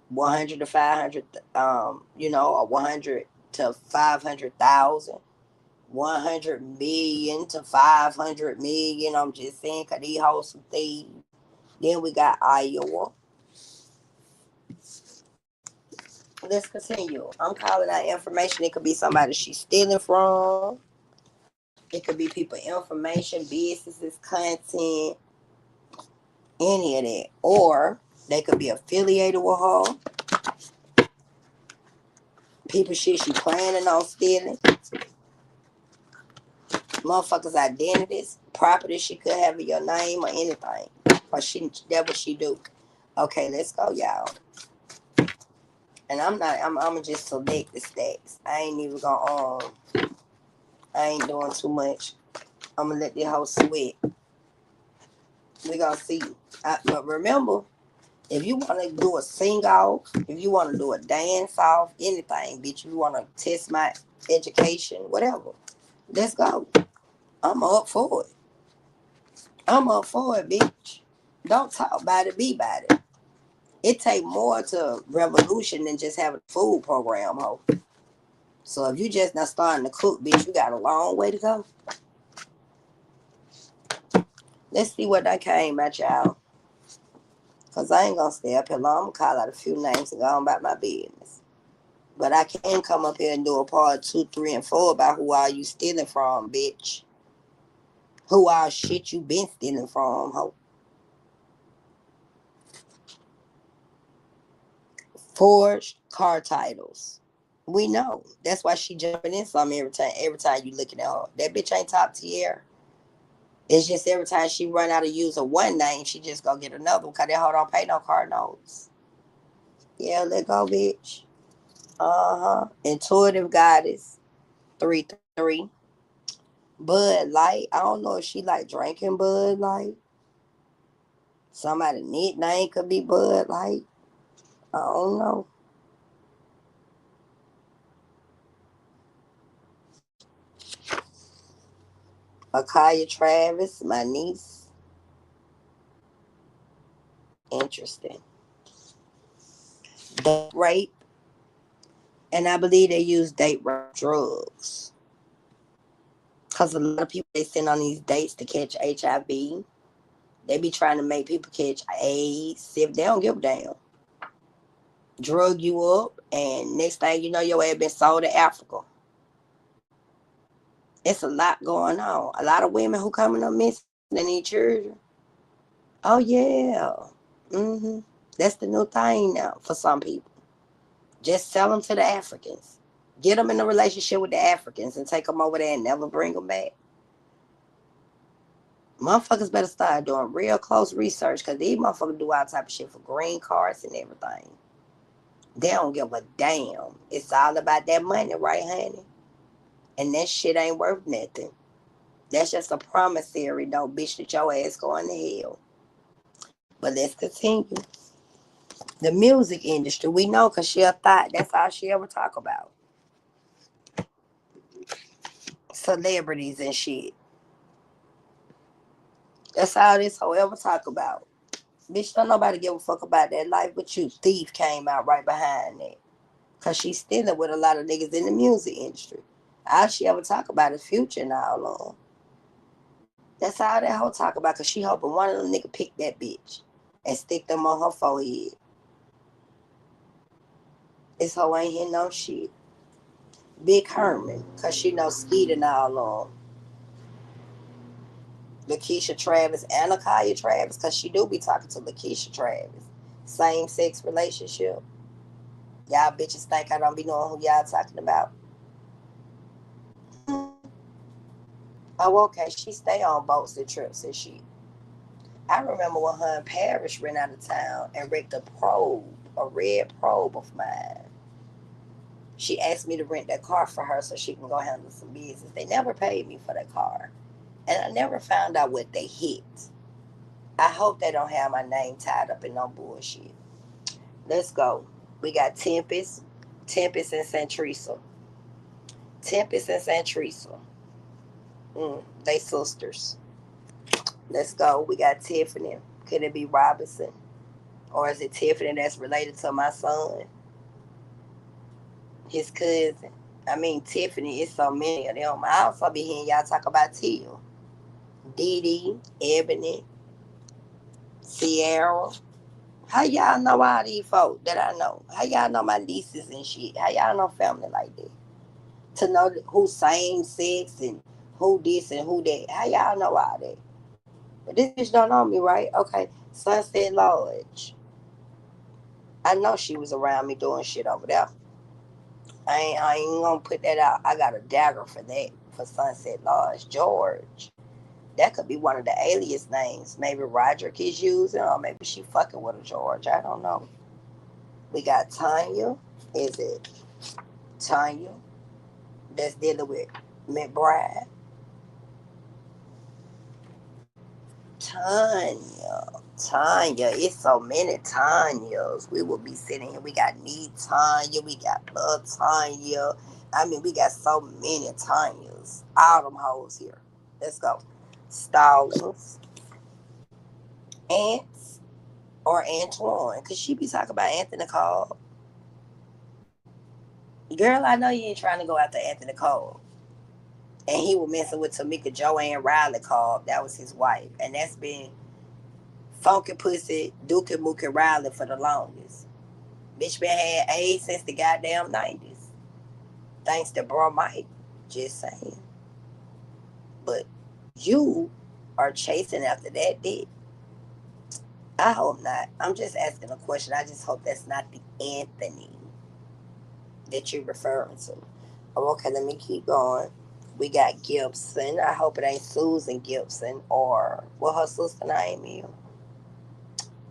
100 to 500. Or 100 to 500,000. 100 million to 500 million. I'm just saying, cause these hoes some thieves. Then we got Iowa. Let's continue. I'm calling out information. It could be somebody she's stealing from. It could be people information, businesses, content, any of that. Or they could be affiliated with her. People shit she planning on stealing. Motherfuckers' identities, property she could have in your name or anything. Or that's what she do. Okay, let's go, y'all. And I'm gonna just select the stats. I ain't even gonna I ain't doing too much. I'm gonna let the whole sweat. We gonna see. But remember, if you wanna do a sing off, if you wanna do a dance off, anything, bitch, if you wanna test my education, whatever. Let's go. I'm up for it. I'm up for it, bitch. Don't talk about it, be about it. It take more to revolution than just having a food program, ho. So if you just not starting to cook, bitch, you got a long way to go. Let's see what that came at, y'all. Because I ain't going to stay up here long. I'm going to call out a few names and go on about my business. But I can come up here and do a part 2, 3, and 4 about who are you stealing from, bitch. Who all shit you been stealing from, ho. Forged car titles. We know. That's why she jumping in some every time you looking at her. That bitch ain't top tier. It's just every time she run out of use of one name, she just go get another one because that hoe don't pay no car notes. Yeah, let go, bitch. Intuitive Goddess 333. Bud Light. I don't know if she like drinking Bud Light. Somebody nickname could be Bud Light. I don't know. Akaya Travis, my niece. Interesting. Date rape. And I believe they use date rape drugs. Because a lot of people they send on these dates to catch HIV. They be trying to make people catch AIDS. If they don't give a damn. Drug you up, and next thing you know, your ass been sold to Africa. It's a lot going on. A lot of women who coming up missing in these children. Oh yeah. That's the new thing now for some people. Just sell them to the Africans. Get them in a relationship with the Africans and take them over there and never bring them back. Motherfuckers better start doing real close research because these motherfuckers do all type of shit for green cards and everything. They don't give a damn. It's all about that money, right, honey? And that shit ain't worth nothing. That's just a promissory, though, bitch, that your ass going to hell. But let's continue. The music industry, we know because she a thought. That's all she ever talk about. Celebrities and shit. That's all this hoe ever talk about. Bitch, don't nobody give a fuck about that life, but you. Thief came out right behind that. Because she's stealing with a lot of niggas in the music industry. All she ever talk about is Future and all along. That's all that hoe talk about because she hoping one of them niggas pick that bitch and stick them on her forehead. This hoe ain't hear no shit. Big Herman, because she know Skeet and all along. Lakeisha Travis and Nakaya Travis, because she do be talking to Lakeisha Travis. Same sex relationship. Y'all bitches think I don't be knowing who y'all talking about. Oh, okay. She stay on boats and trips and shit. I remember when her and Parrish ran out of town and wrecked a probe, a red probe of mine. She asked me to rent that car for her so she can go handle some business. They never paid me for that car. And I never found out what they hit. I hope they don't have my name tied up in no bullshit. Let's go. We got Tempest and Santrisa. Tempest and Santrisa. They sisters. Let's go. We got Tiffany. Could it be Robinson? Or is it Tiffany that's related to my son? His cousin. I mean, Tiffany, it's so many of them. I also be hearing y'all talk about Teal. Dee Dee, Ebony, Sierra. How y'all know all these folk that I know? How y'all know my nieces and shit? How y'all know family like that? To know who same sex and who this and who that. How y'all know all that? But this bitch don't know me, right? Okay. Sunset Lodge. I know she was around me doing shit over there. I ain't gonna put that out. I got a dagger for that, for Sunset Lodge. George. That could be one of the alias names. Maybe Roderick is using, or maybe she fucking with a George. I don't know. We got Tanya. Is it Tanya? That's dealing with McBride. Tanya. It's so many Tanyas. We will be sitting here. We got Need Tanya. We got Blood Tanya. I mean, we got so many Tanyas. All them hoes here. Let's go. Stallings. Ants or Antoine. Because she be talking about Anthony Cole. Girl, I know you ain't trying to go after Anthony Cole. And he was messing with Tamika Joanne Riley Cobb. That was his wife. And that's been Funky Pussy Duke Mookie Riley for the longest. Bitch been had AIDS since the goddamn 90s. Thanks to Bro Mike. Just saying. But you are chasing after that dick. I hope not. I'm just asking a question. I just hope that's not the Anthony that you're referring to. Oh, okay, let me keep going. We got Gibson. I hope it ain't Susan Gibson or what her sister name is.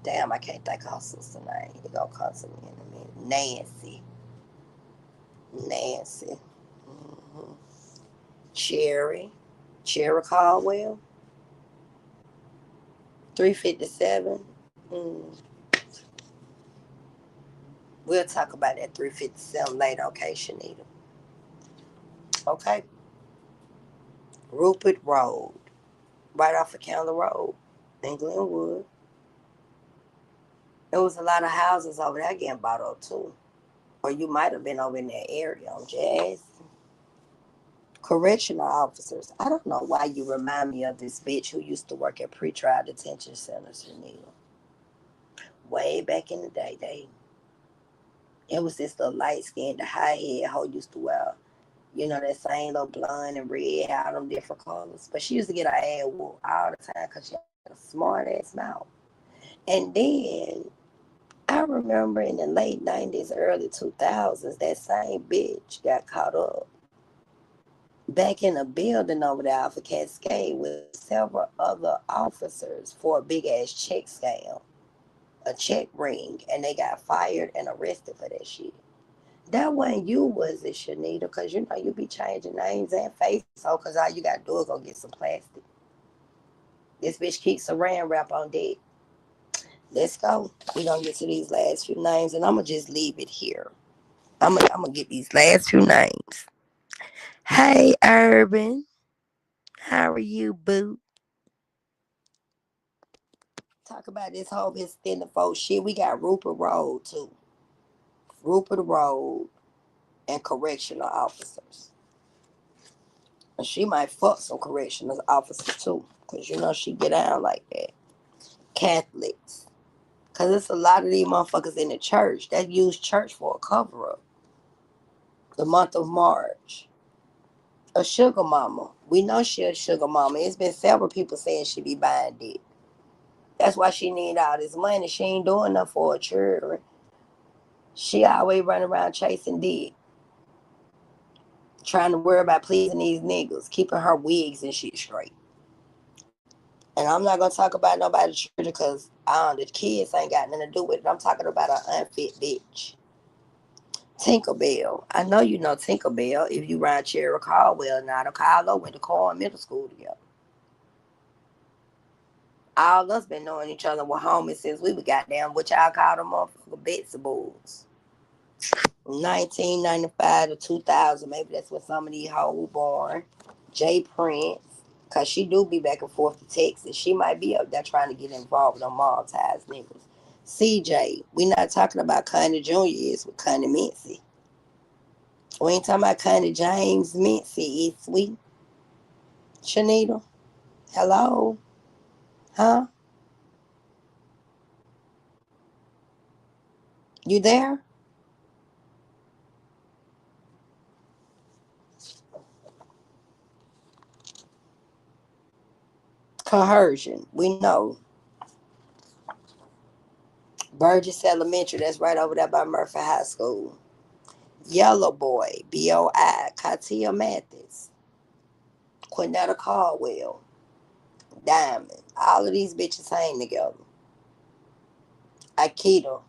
Damn, I can't think of her sister name. It gonna come to me in a minute. Nancy. Nancy. hmm Cherry. Cherry Caldwell. 357. Mm. We'll talk about that 357 later, okay, Shanita? Okay. Rupert Road. Right off of County Road in Glenwood. There was a lot of houses over there getting bought up too. Or you might have been over in that area on Jazz. Correctional officers. I don't know why you remind me of this bitch who used to work at pretrial detention centers, Janita. Way back in the day, it was this little light skinned, high head hoe used to wear You know, that same little blonde and red hair, all them different colors. But she used to get her ass whooped all the time because she had a smart ass mouth. And then I remember in the late 90s, early 2000s, that same bitch got caught up back in a building over there off of Cascade with several other officers for a big ass check scam, a check ring, and they got fired and arrested for that shit. That wasn't you, was it, Shanita? Because you know you be changing names and faces, so because all you got to do is go get some plastic. This bitch keeps saran wrap on deck. Let's go. We gonna get to these last few names, and I'm gonna just leave it here. I'm gonna get these last few names. Hey, Urban, how are you, boo? Talk about this whole extended folks shit. We got Rupert Road too. Rupert Road and correctional officers. And she might fuck some correctional officers too, cause you know she get down like that. Catholics, cause it's a lot of these motherfuckers in the church that use church for a cover up. The month of March. A sugar mama. We know she a sugar mama. It's been several people saying she be buying dick. That's why she need all this money. She ain't doing nothing for her children. She always running around chasing dick, trying to worry about pleasing these niggas, keeping her wigs and shit straight. And I'm not gonna talk about nobody's children because the kids ain't got nothing to do with it. I'm talking about an unfit bitch. Tinkerbell. I know you know Tinkerbell if you run Cherry Caldwell now. The Carlo went to Corn Middle School together. All us been knowing each other with homies since we were goddamn what y'all call them motherfucker Betsy Bulls. 1995 to 2000, maybe that's when some of these hoes born. Jay Prince, cause she do be back and forth to Texas. She might be up there trying to get involved with them monetized niggas. CJ, we not talking about Connie Jr. is with Connie Mincy. We ain't talking about Connie James Mincy, is we? Shanita, hello, huh? You there? Coercion, we know. Burgess Elementary, that's right over there by Murphy High School. Yellow Boy, BOI, Katia Mathis, Quinetta Caldwell, Diamond. All of these bitches hang together. Akita,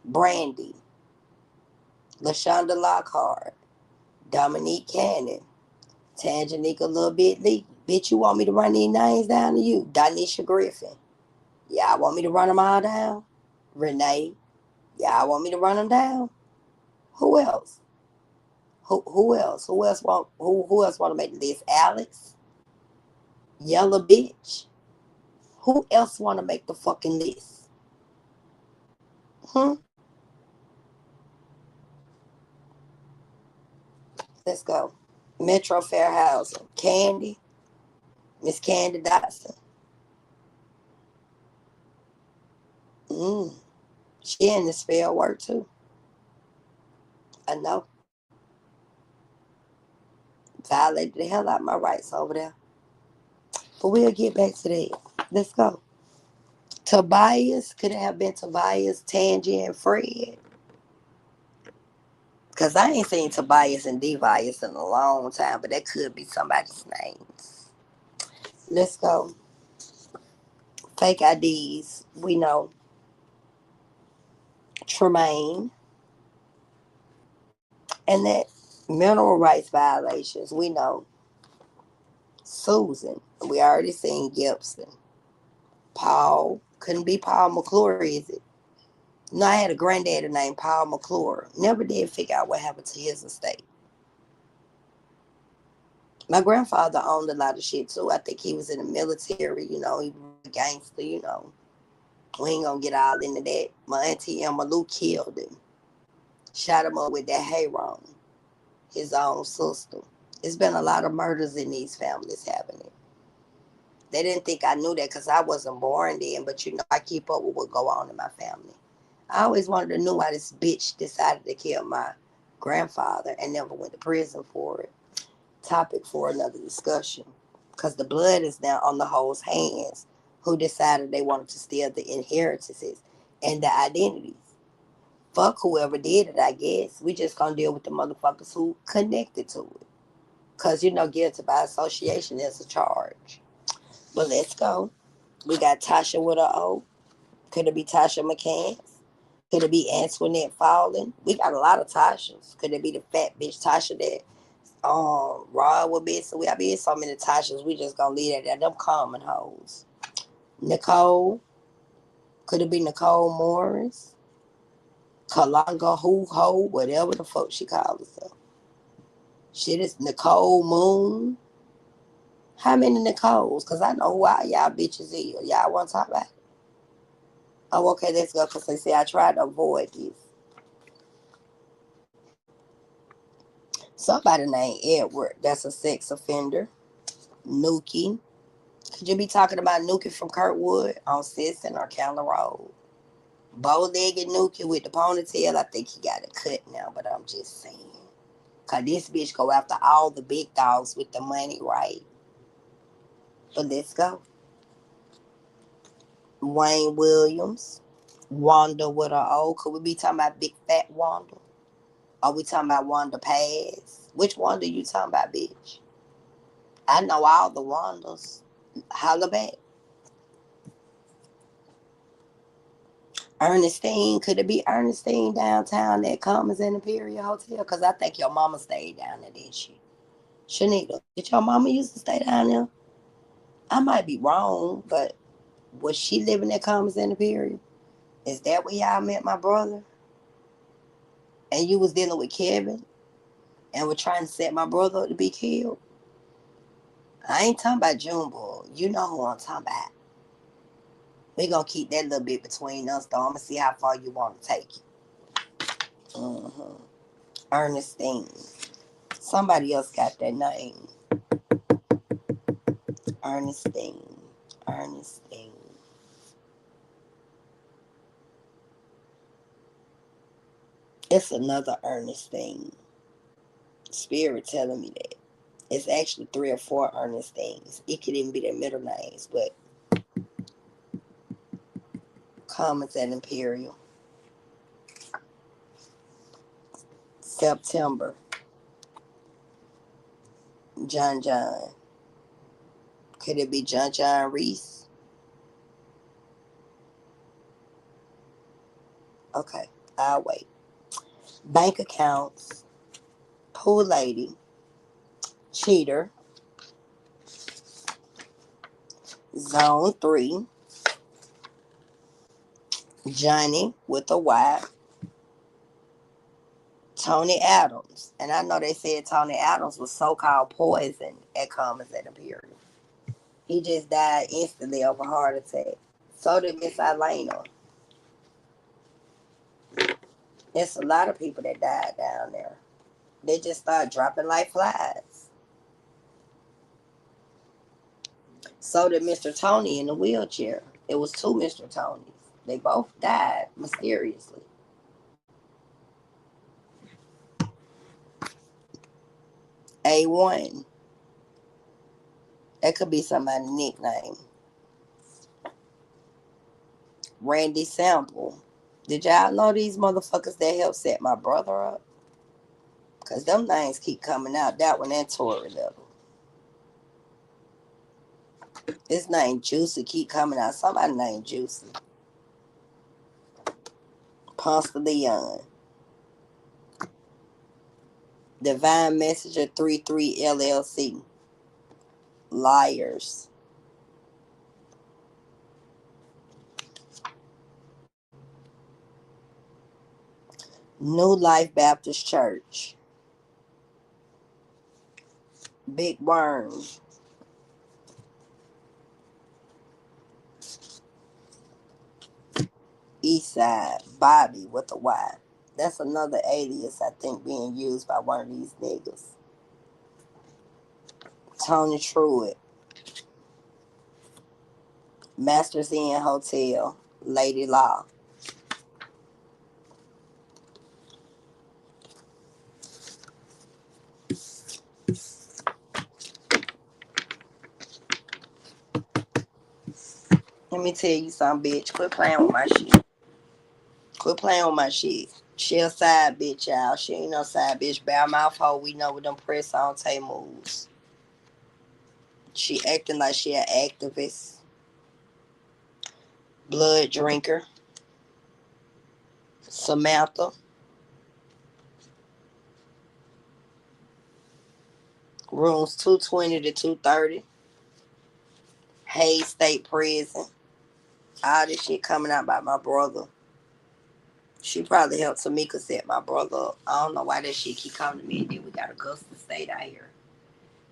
Brandy, LaShonda Lockhart, Dominique Cannon, Tanjanika Little Bit Lee. Bitch, you want me to run these names down to you? Donisha Griffin. Y'all want me to run them all down? Renee. Y'all want me to run them down? Who else? Who else? Who else want to make the list? Alex? Yellow bitch? Who else want to make the fucking list? Hmm? Let's go. Metro Fairhousing. Candy. Miss Candy Dotson. Mm. She in the spell work too. I know. Violated the hell out of my rights over there. But we'll get back to that. Let's go. Tobias. Could it have been Tobias, Tangy, and Fred? Because I ain't seen Tobias and Devias in a long time, but that could be somebody's names. Let's go. Fake IDs. We know. Tremaine. And that mineral rights violations. We know. Susan. We already seen Gibson. Paul. Couldn't be Paul McClure, is it? No, I had a granddaddy named Paul McClure. Never did figure out what happened to his estate. My grandfather owned a lot of shit too. I think he was in the military, he was a gangster, We ain't gonna get all into that. My auntie Emma Lou killed him. Shot him up with that Hayron, his own sister. It's been a lot of murders in these families happening. They didn't think I knew that because I wasn't born then, but I keep up with what go on in my family. I always wanted to know why this bitch decided to kill my grandfather and never went to prison for it. Topic for another discussion. Because the blood is now on the hoes' hands who decided they wanted to steal the inheritances and the identities. Fuck whoever did it, I guess. We just gonna deal with the motherfuckers who connected to it. Because, guilty by association is a charge. But let's go. We got Tasha with a O. Could it be Tasha McCants? Could it be Antoinette Fowling? We got a lot of Tashas. Could it be the fat bitch Tasha that Rod would be? So we have so many Tashas. We just gonna leave it at them common hoes. Nicole. Could it be Nicole Morris? Kalanga Who Ho, whatever the fuck she calls herself. Shit is Nicole Moon. How many Nicoles? Because I know who all y'all bitches is. Y'all want to talk about it? Oh, okay, let's go. Because they say I tried to avoid this. Somebody named Edward. That's a sex offender. Nuki. Could you be talking about Nuki from Kirkwood on Sisson or Counter Road? Bow-legged Nuki with the ponytail. I think he got a cut now, but I'm just saying. Because this bitch go after all the big dogs with the money, right? But let's go. Wayne Williams. Wanda with her O. Could we be talking about big fat Wanda? Are we talking about Wanda Pass? Which Wanda you talking about, bitch? I know all the Wandas. Holla back. Ernestine. Could it be Ernestine downtown at Commons and Imperial Hotel? Because I think your mama stayed down there, didn't she? Shanita, did your mama used to stay down there? I might be wrong, but was she living at Commons and Imperial? Is that where y'all met my brother? And you was dealing with Kevin and were trying to set my brother up to be killed? I ain't talking about Junebug. You know who I'm talking about. We gonna keep that little bit between us, though. I'm gonna see how far you want to take it. Ernestine. Somebody else got that name. Ernestine. Ernestine. It's another Ernestine. Spirit telling me that. It's actually 3 or 4 Ernestines. It could even be their middle names, but Commons and Imperial. September. John John. Could it be John John Reese? Okay, I'll wait. Bank accounts. Pool lady. Cheater. Zone 3. Johnny with a Y. Tony Adams. And I know they said Tony Adams was so-called poisoned at Commons and Imperial. He just died instantly of a heart attack. So did Miss Elena. There's a lot of people that died down there. They just started dropping like flies. So did Mr. Tony in the wheelchair. It was 2 Mr. Tonys. They both died mysteriously. A1. That could be somebody's nickname. Randy Sample. Did y'all know these motherfuckers that helped set my brother up? Because them names keep coming out. That one and Tory level. His name Juicy keep coming out. Somebody named Juicy. Ponce de Leon. Divine Messenger 33 LLC. Liars. New Life Baptist Church. Big Worm. Eastside. Bobby with a Y. That's another alias I think being used by one of these niggas. Tony Truitt. Masters Inn Hotel. Lady Law. Let me tell you something, bitch. Quit playing with my shit. Quit playing with my shit. She a side bitch, y'all. She ain't no side bitch. Bare mouth hoe. We know with them press on tay moves. She acting like she an activist. Blood drinker. Samantha. Rooms 220 to 230. Hayes State Prison. All this shit coming out by my brother. She probably helped Tamika set my brother up. I don't know why that shit keep coming to me. And then we got Augusta State out here.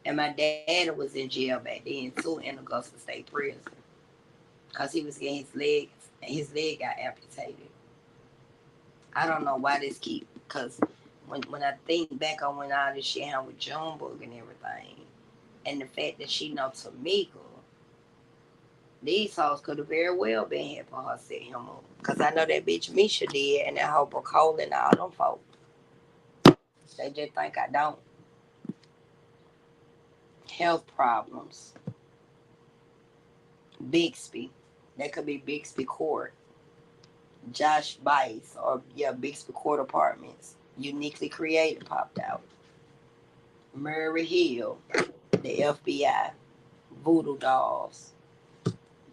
And my daddy was in jail back then too in Augusta State Prison. Cause he was getting his legs and his leg got amputated. I don't know why this keep cause when I think back on when all this shit happened with Junebug and everything, and the fact that she know Tamika, these hoes could have very well been here for her set him up. Cause I know that bitch Misha did and that whole Bracole and all them folks. They just think I don't. Health problems. Bixby. That could be Bixby Court. Josh Bice or yeah, Bixby Court Apartments. Uniquely created popped out. Murray Hill. The FBI. Voodoo Dolls.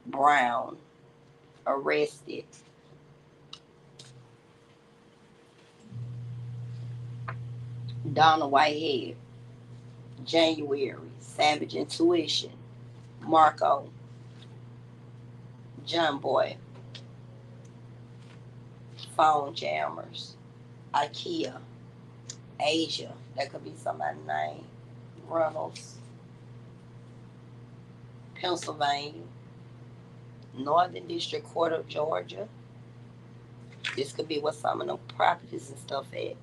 Brown. Arrested. Donna Whitehead. January. Savage Intuition. Marco. John Boy. Phone Jammers. IKEA. Asia. That could be somebody's name. Reynolds. Pennsylvania. Northern District Court of Georgia. This could be what some of them properties and stuff at.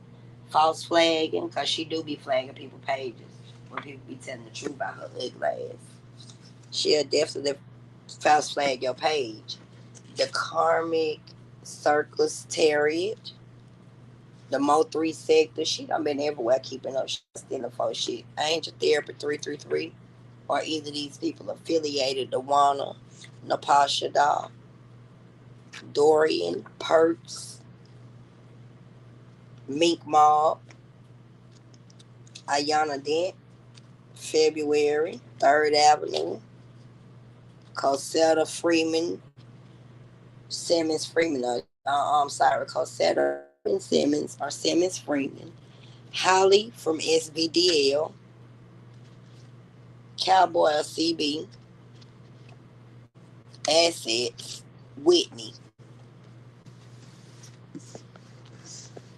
False flagging, because she do be flagging people pages when people be telling the truth about her ugly ass. She'll definitely false flag your page. The Karmic Circus Terrier. The Mo 3 sector. She done been everywhere keeping up. She's stealing for shit. Angel Therapy 333. Or either these people affiliated to Wana, Napasha Daw, Dorian, Perks, Mink Mob, Ayana Dent, February, 3rd Avenue, Cosetta Freeman, Simmons Freeman, I'm sorry, Cosetta Freeman Simmons or Simmons Freeman, Holly from SBDL, Cowboy CB, Assets, Whitney.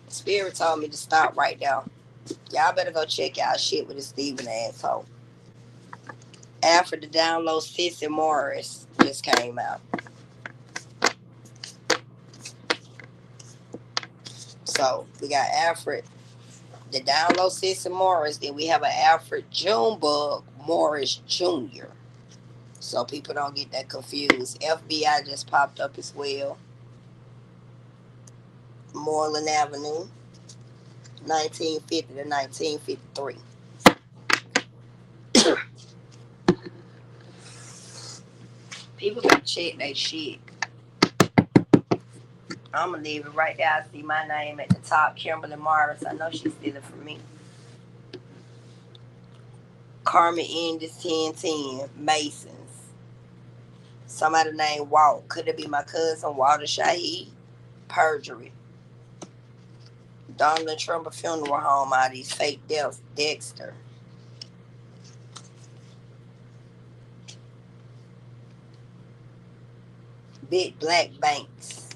Spirit told me to stop right now. Y'all better go check y'all shit with the Steven asshole. After the download, Sissy Morris just came out. So we got Alfred, the download Sissy Morris. Then we have an Alfred Junebug Morris Jr. So people don't get that confused. FBI just popped up as well. Moreland Avenue, 1950 to 1953. People can check that shit. I'm gonna leave it right there. I see my name at the top, Kimberly Morris. I know she's stealing from me. Carmen Endis 1010, Masons. Somebody named Walt. Could it be my cousin, Walter Shaheed? Perjury. Donald Trump Funeral Home, all these fake deaths. Dexter. Big Black Banks.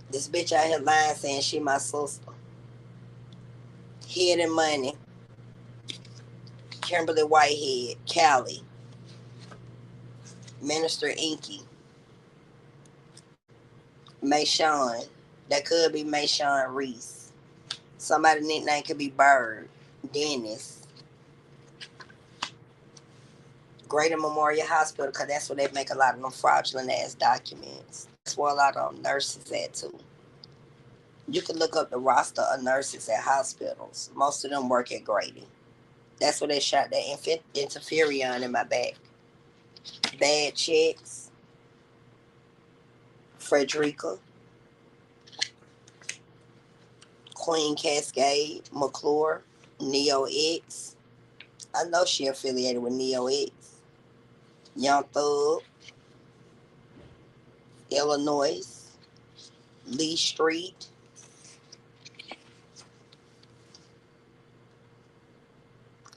This bitch out here lying saying she my sister. Hidden Money. Kimberly Whitehead. Cali. Minister Inky. Mayshawn. That could be Mayshawn Reese. Somebody's nickname could be Bird. Dennis. Greater Memorial Hospital, because that's where they make a lot of them fraudulent ass documents. That's where a lot of them nurses at too. You can look up the roster of nurses at hospitals. Most of them work at Grady. That's where they shot that interferion in my back. Bad checks, Frederica, Queen Cascade, McClure, Neo X. I know she affiliated with Neo X. Young Thug, Illinois, Lee Street,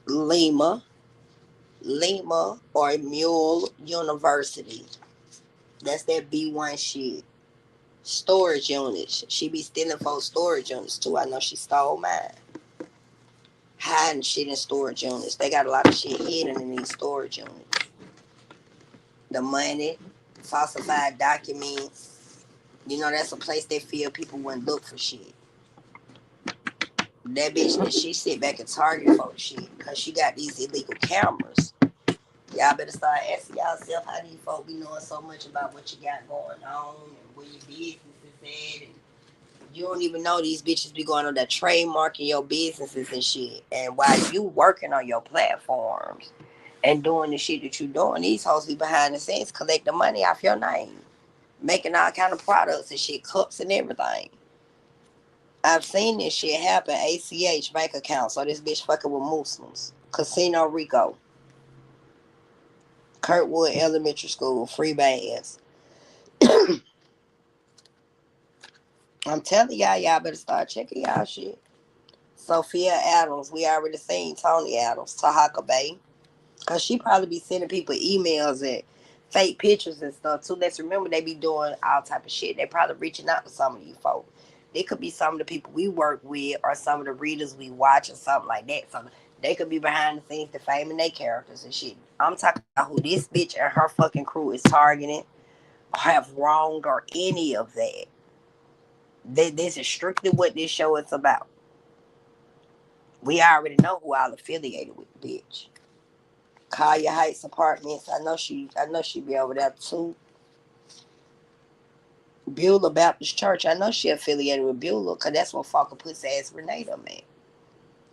Lima, Lima or Mule University. That's that B1 shit. Storage units. She be stealing folks storage units too. I know she stole mine. Hiding shit in storage units. They got a lot of shit hidden in these storage units. The money, falsified documents. You know, that's a place they feel people wouldn't look for shit. That bitch that she sit back and target folks shit because she got these illegal cameras. Y'all better start asking yourself how these folks be knowing so much about what you got going on and where your business is at. And you don't even know these bitches be going on that trademarking your businesses and shit. And while you working on your platforms and doing the shit that you doing, these hoes be behind the scenes collecting money off your name, making all kind of products and shit, cups and everything. I've seen this shit happen. ACH bank account. So this bitch fucking with Muslims. Casino Rico. Kirkwood Elementary School. Free bands. I'm telling y'all, y'all better start checking y'all shit. Sophia Adams. We already seen Tony Adams. Tahaka Bay. Cause she probably be sending people emails and fake pictures and stuff too. Let's remember they be doing all type of shit. They probably reaching out to some of you folks. They could be some of the people we work with or some of the readers we watch or something like that. So they could be behind the scenes defaming their characters and shit. I'm talking about who this bitch and her fucking crew is targeting or have wronged or any of that. This is strictly what this show is about. We already know who all affiliated with, bitch. Kaya Heights Apartments. I know she be over there too. Beulah Baptist Church. I know she affiliated with Beulah because that's what fucking pussy ass Renata, man.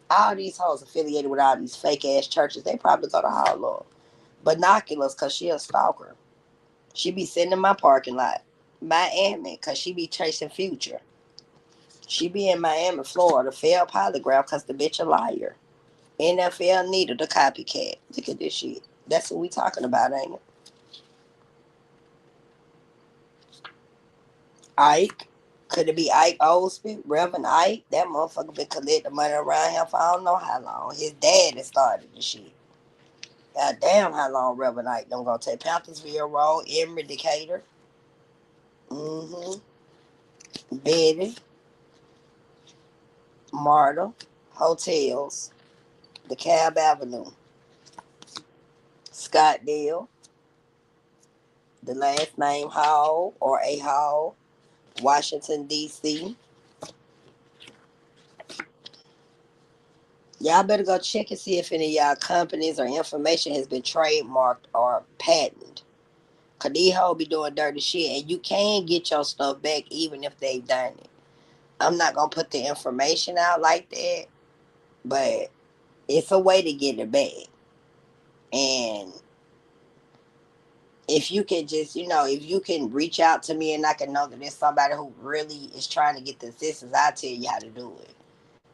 All these hoes affiliated with all these fake ass churches. They probably go to Harlem. Binoculars because she a stalker. She be sitting in my parking lot. Miami because she be chasing Future. She be in Miami, Florida. Failed polygraph because the bitch a liar. NFL Nita, the copycat. Look at this shit. That's what we talking about, ain't it? Ike. Could it be Ike Osby? Reverend Ike? That motherfucker been collecting money around here for I don't know how long. His dad has started the shit. God damn how long Reverend Ike don't gonna take Panthersville Road, Emory, Decatur. Mm-hmm. Betty, Marta, Hotels, DeKalb Avenue, Scottsdale, the last name Hall or A Hall, Washington, D.C. Y'all better go check and see if any of y'all companies or information has been trademarked or patented. Cause these hoes be doing dirty shit and you can get your stuff back even if they've done it. I'm not gonna put the information out like that, but it's a way to get it back. And if you can just, if you can reach out to me and I can know that there's somebody who really is trying to get the assistance, I'll tell you how to do it.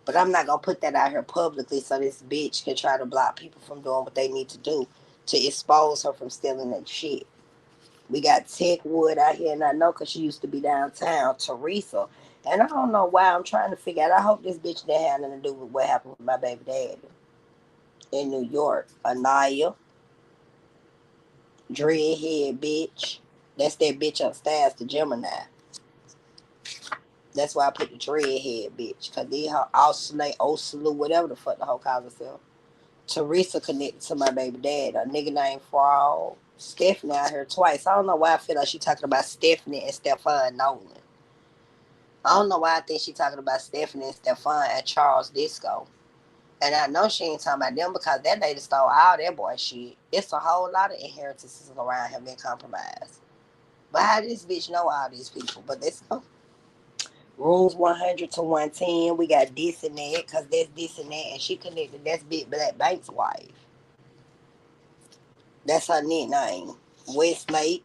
But I'm not gonna put that out here publicly so this bitch can try to block people from doing what they need to do to expose her from stealing that shit. We got Tech Wood out here, and I know because she used to be downtown, Teresa. And I don't know why I'm trying to figure out. I hope this bitch didn't have nothing to do with what happened with my baby daddy in New York. Anaya, dreadhead bitch. That's that bitch upstairs, the Gemini. That's why I put the dreadhead bitch. Because they her Osle, Oslu, whatever the fuck the whole calls herself. Teresa connected to my baby dad. A nigga named Frog. Stephanie out here twice. I don't know why I feel like she talking about Stephanie and Stefan Nolan. I don't know why I think she talking about Stephanie and Stefan at Charles Disco. And I know she ain't talking about them because that lady stole all that boy shit. It's a whole lot of inheritances around him being compromised. But how this bitch know all these people? But let's go. Rooms 100 to 110. We got this and that, because that's this and that. And she connected. That's Big Black Bank's wife. That's her nickname. Westlake.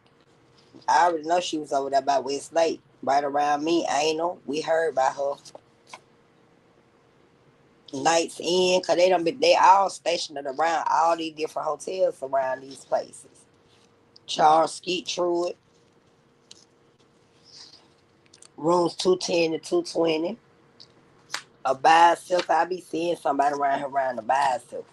I already know she was over there by Westlake. Right around me, Anal. We heard about her. Nights in, because they all stationed around all these different hotels around these places. Charles Skeet Truett. Rooms 210 to 220. A bicycle. I be seeing somebody around here around a bicycle.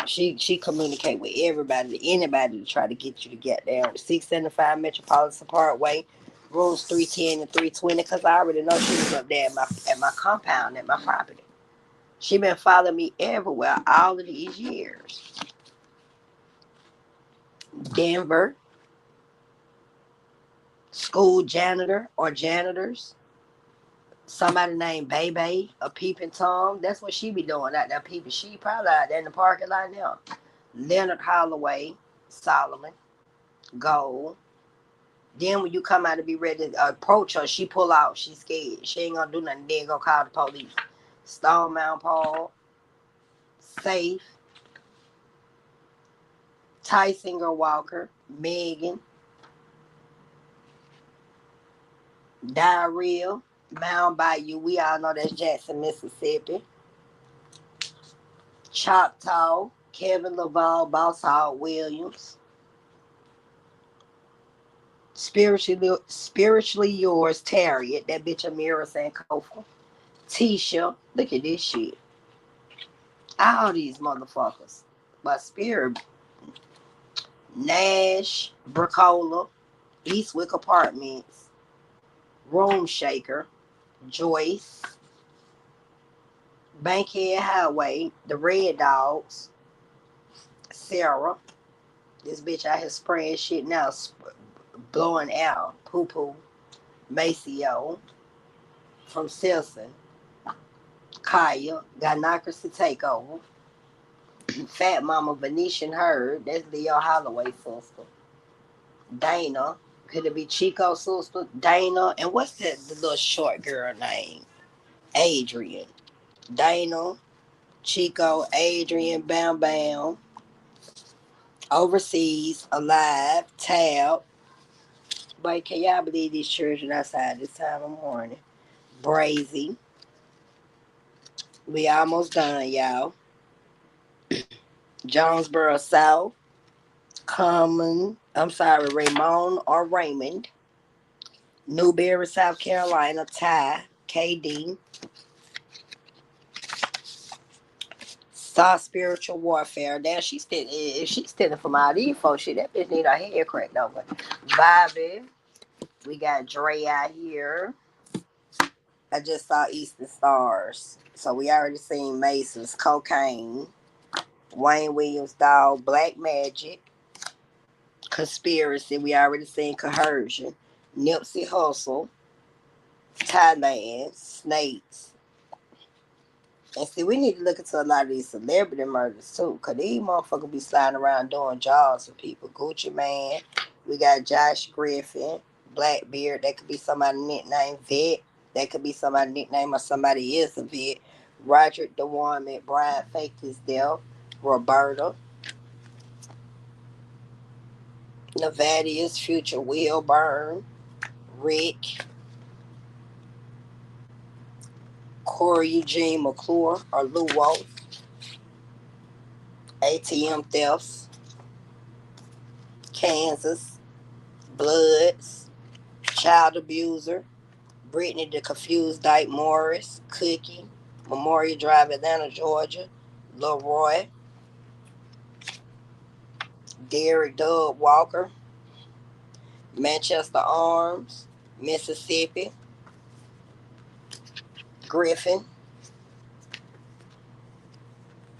She communicate with everybody, anybody to try to get you to get down. 675 Metropolitan Parkway, rooms 310 and 320. Cause I already know she was up there at my compound, at my property. She been following me everywhere all of these years. Denver, school janitor or janitors. Somebody named Bebe, a peeping Tom. That's what she be doing out there peeping. She probably out there in the parking lot now. Leonard Holloway, Solomon, Gold. Then when you come out to be ready to approach her, she pull out. She scared. She ain't gonna do nothing. Then go call the police. Stone Mount Paul, Safe, Tysinger Walker, Megan, Diarrhea, Mound Bayou. We all know that's Jackson, Mississippi. Choctaw, Kevin Laval, Boss Hog Williams. Spiritually yours, Tarriet. That bitch Amira Sankofa. Tisha. Look at this shit. All these motherfuckers. But Spirit. Nash, Bricola, Eastwick Apartments, Room Shaker, Joyce, Bankhead Highway, The Red Dogs, Sarah. This bitch out here spraying shit now, blowing out. Poo Poo, Maceo, from Silson, Kaya, Gynocracy Takeover, Fat Mama Venetian Herd, that's Leo Holloway sister. Dana, could it be Chico's sister? Dana, and what's the little short girl name? Adrian. Dana, Chico, Adrian, Bam Bam, Overseas, Alive, Tab. But can y'all believe these children outside this time of morning? Brazy. We almost done, y'all. Jonesboro South. Raymond or Raymond. Newberry, South Carolina. Ty, KD. Saw Spiritual Warfare. Now if she's stealing from all these folks, shit, that bitch need her head cracked over. Bobby. We got Dre out here. I just saw Eastern Stars. So we already seen Mason's Cocaine. Wayne Williams Dog, Black Magic. Conspiracy. We already seen Coercion. Nipsey Hussle. Thailand. Snakes. And see, we need to look into a lot of these celebrity murders too. Cause these motherfuckers be sliding around doing jobs for people. Gucci Man. We got Josh Griffin. Blackbeard. That could be somebody nicknamed Vet. That could be somebody nicknamed or somebody is a vet. Roderick DeWan McBride faked his death. Roberta. Nevadia's Future Will Burn. Rick. Corey Eugene McClure or Luwo. ATM thefts. Kansas. Bloods. Child abuser. Brittany the Confused Dyke Morris. Cookie. Memorial Drive, Atlanta, Georgia. Leroy. Derek Doug Walker. Manchester Arms. Mississippi. Griffin.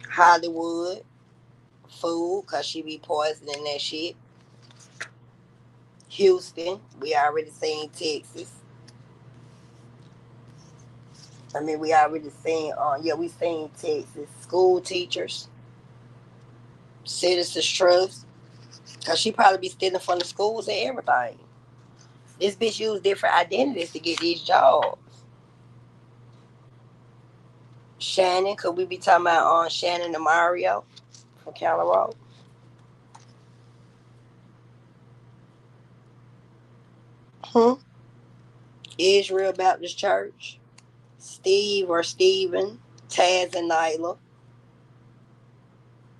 Hollywood. Food, because she be poisoning that shit. Houston. We already seen Texas. We already seen, we seen Texas. School teachers. Citizens Trust. Because she probably be stealing from the schools and everything. This bitch used different identities to get these jobs. Shannon, could we be talking about on Shannon and Mario from Counter Road? Hmm? Israel Baptist Church, Steve or Steven, Taz and Nyla,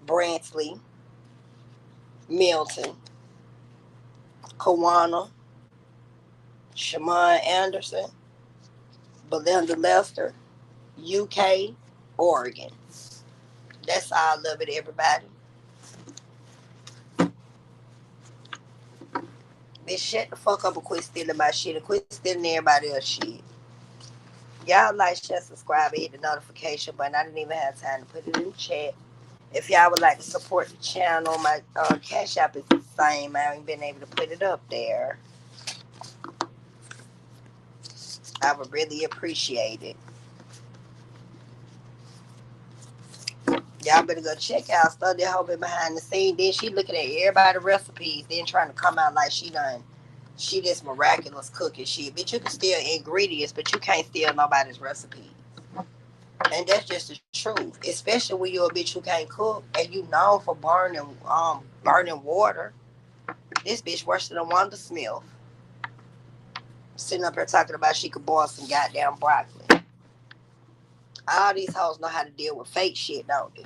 Brantley, Milton, Kawana, Shamon Anderson, Belinda Lester, UK, Oregon. That's all of it, everybody. Bitch, shut the fuck up and quit stealing my shit and quit stealing everybody else shit. Y'all like, share, subscribe, and hit the notification button. I didn't even have time to put it in the chat. If y'all would like to support the channel, my cash app is the same. I haven't been able to put it up there. I would really appreciate it. Y'all better go check out Study Hoping behind the scenes. Then she looking at everybody's recipes, then trying to come out like she this miraculous cooking shit. Bitch, you can steal ingredients, but you can't steal nobody's recipe. And that's just the truth. Especially when you're a bitch who can't cook and you known for burning water. This bitch worse than a Wanda Smith. Sitting up here talking about she could boil some goddamn broccoli. All these hoes know how to deal with fake shit, don't they?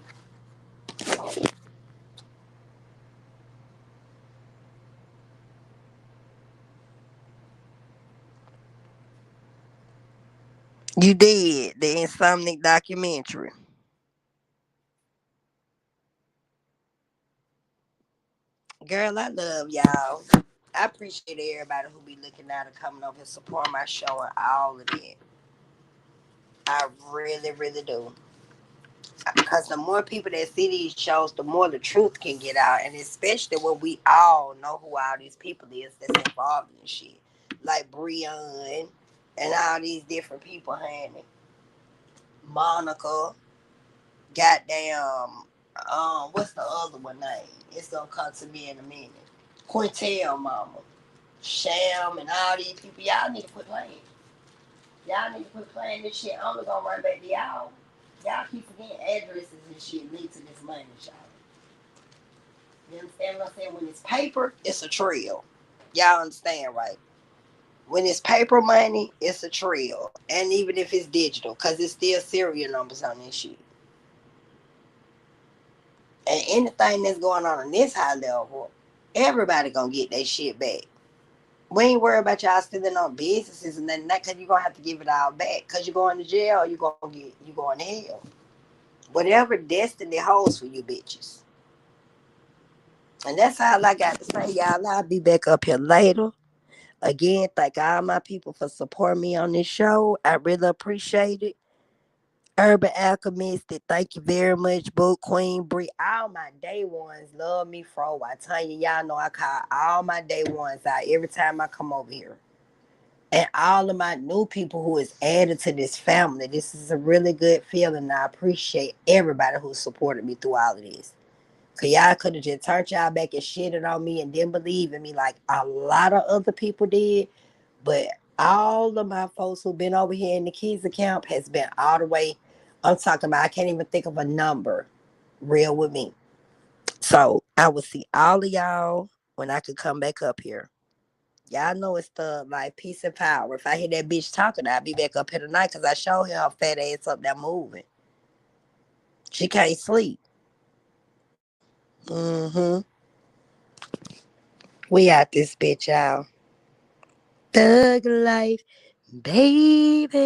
You did the Insomniac documentary. Girl, I love y'all. I appreciate everybody who be looking out and coming over and support my show and all of it. I really, really do. Because the more people that see these shows, the more the truth can get out. And especially when we all know who all these people is that's involved in shit. Like Breon and all these different people, honey. Monica, goddamn, what's the other one name? It's gonna come to me in a minute. Quintel mama. Sham and all these people. Y'all need to quit playing. Y'all need to quit playing this shit. I'm gonna run back to y'all. Y'all keep forgetting addresses and shit linked to this money, y'all. You understand what I'm saying? When it's paper, it's a trail. Y'all understand, right? When it's paper money, it's a trail. And even if it's digital, because it's still serial numbers on this shit. And anything that's going on this high level, everybody gonna get their shit back. We ain't worried about y'all stealing on businesses and nothing that, because you're gonna have to give it all back. Because you're going to jail, you going to hell. Whatever destiny holds for you bitches. And that's all I got to say, y'all. I'll be back up here later. Again, thank all my people for supporting me on this show. I really appreciate it. Urban Alchemist, thank you very much. Book Queen Bree, all my day ones love me, fro. I tell you, y'all know I call all my day ones out every time I come over here. And all of my new people who is added to this family. This is a really good feeling. I appreciate everybody who supported me through all of this. Cause y'all could have just turned y'all back and shitted on me and didn't believe in me like a lot of other people did. But all of my folks who've been over here in the kids account has been all the way. I'm talking about I can't even think of a number real with me. So I will see all of y'all when I could come back up here. Y'all know it's the like peace and power. If I hear that bitch talking, I'll be back up here tonight because I show her fat ass up there moving. She can't sleep. Mm-hmm. We out this bitch, y'all. Thug life, baby.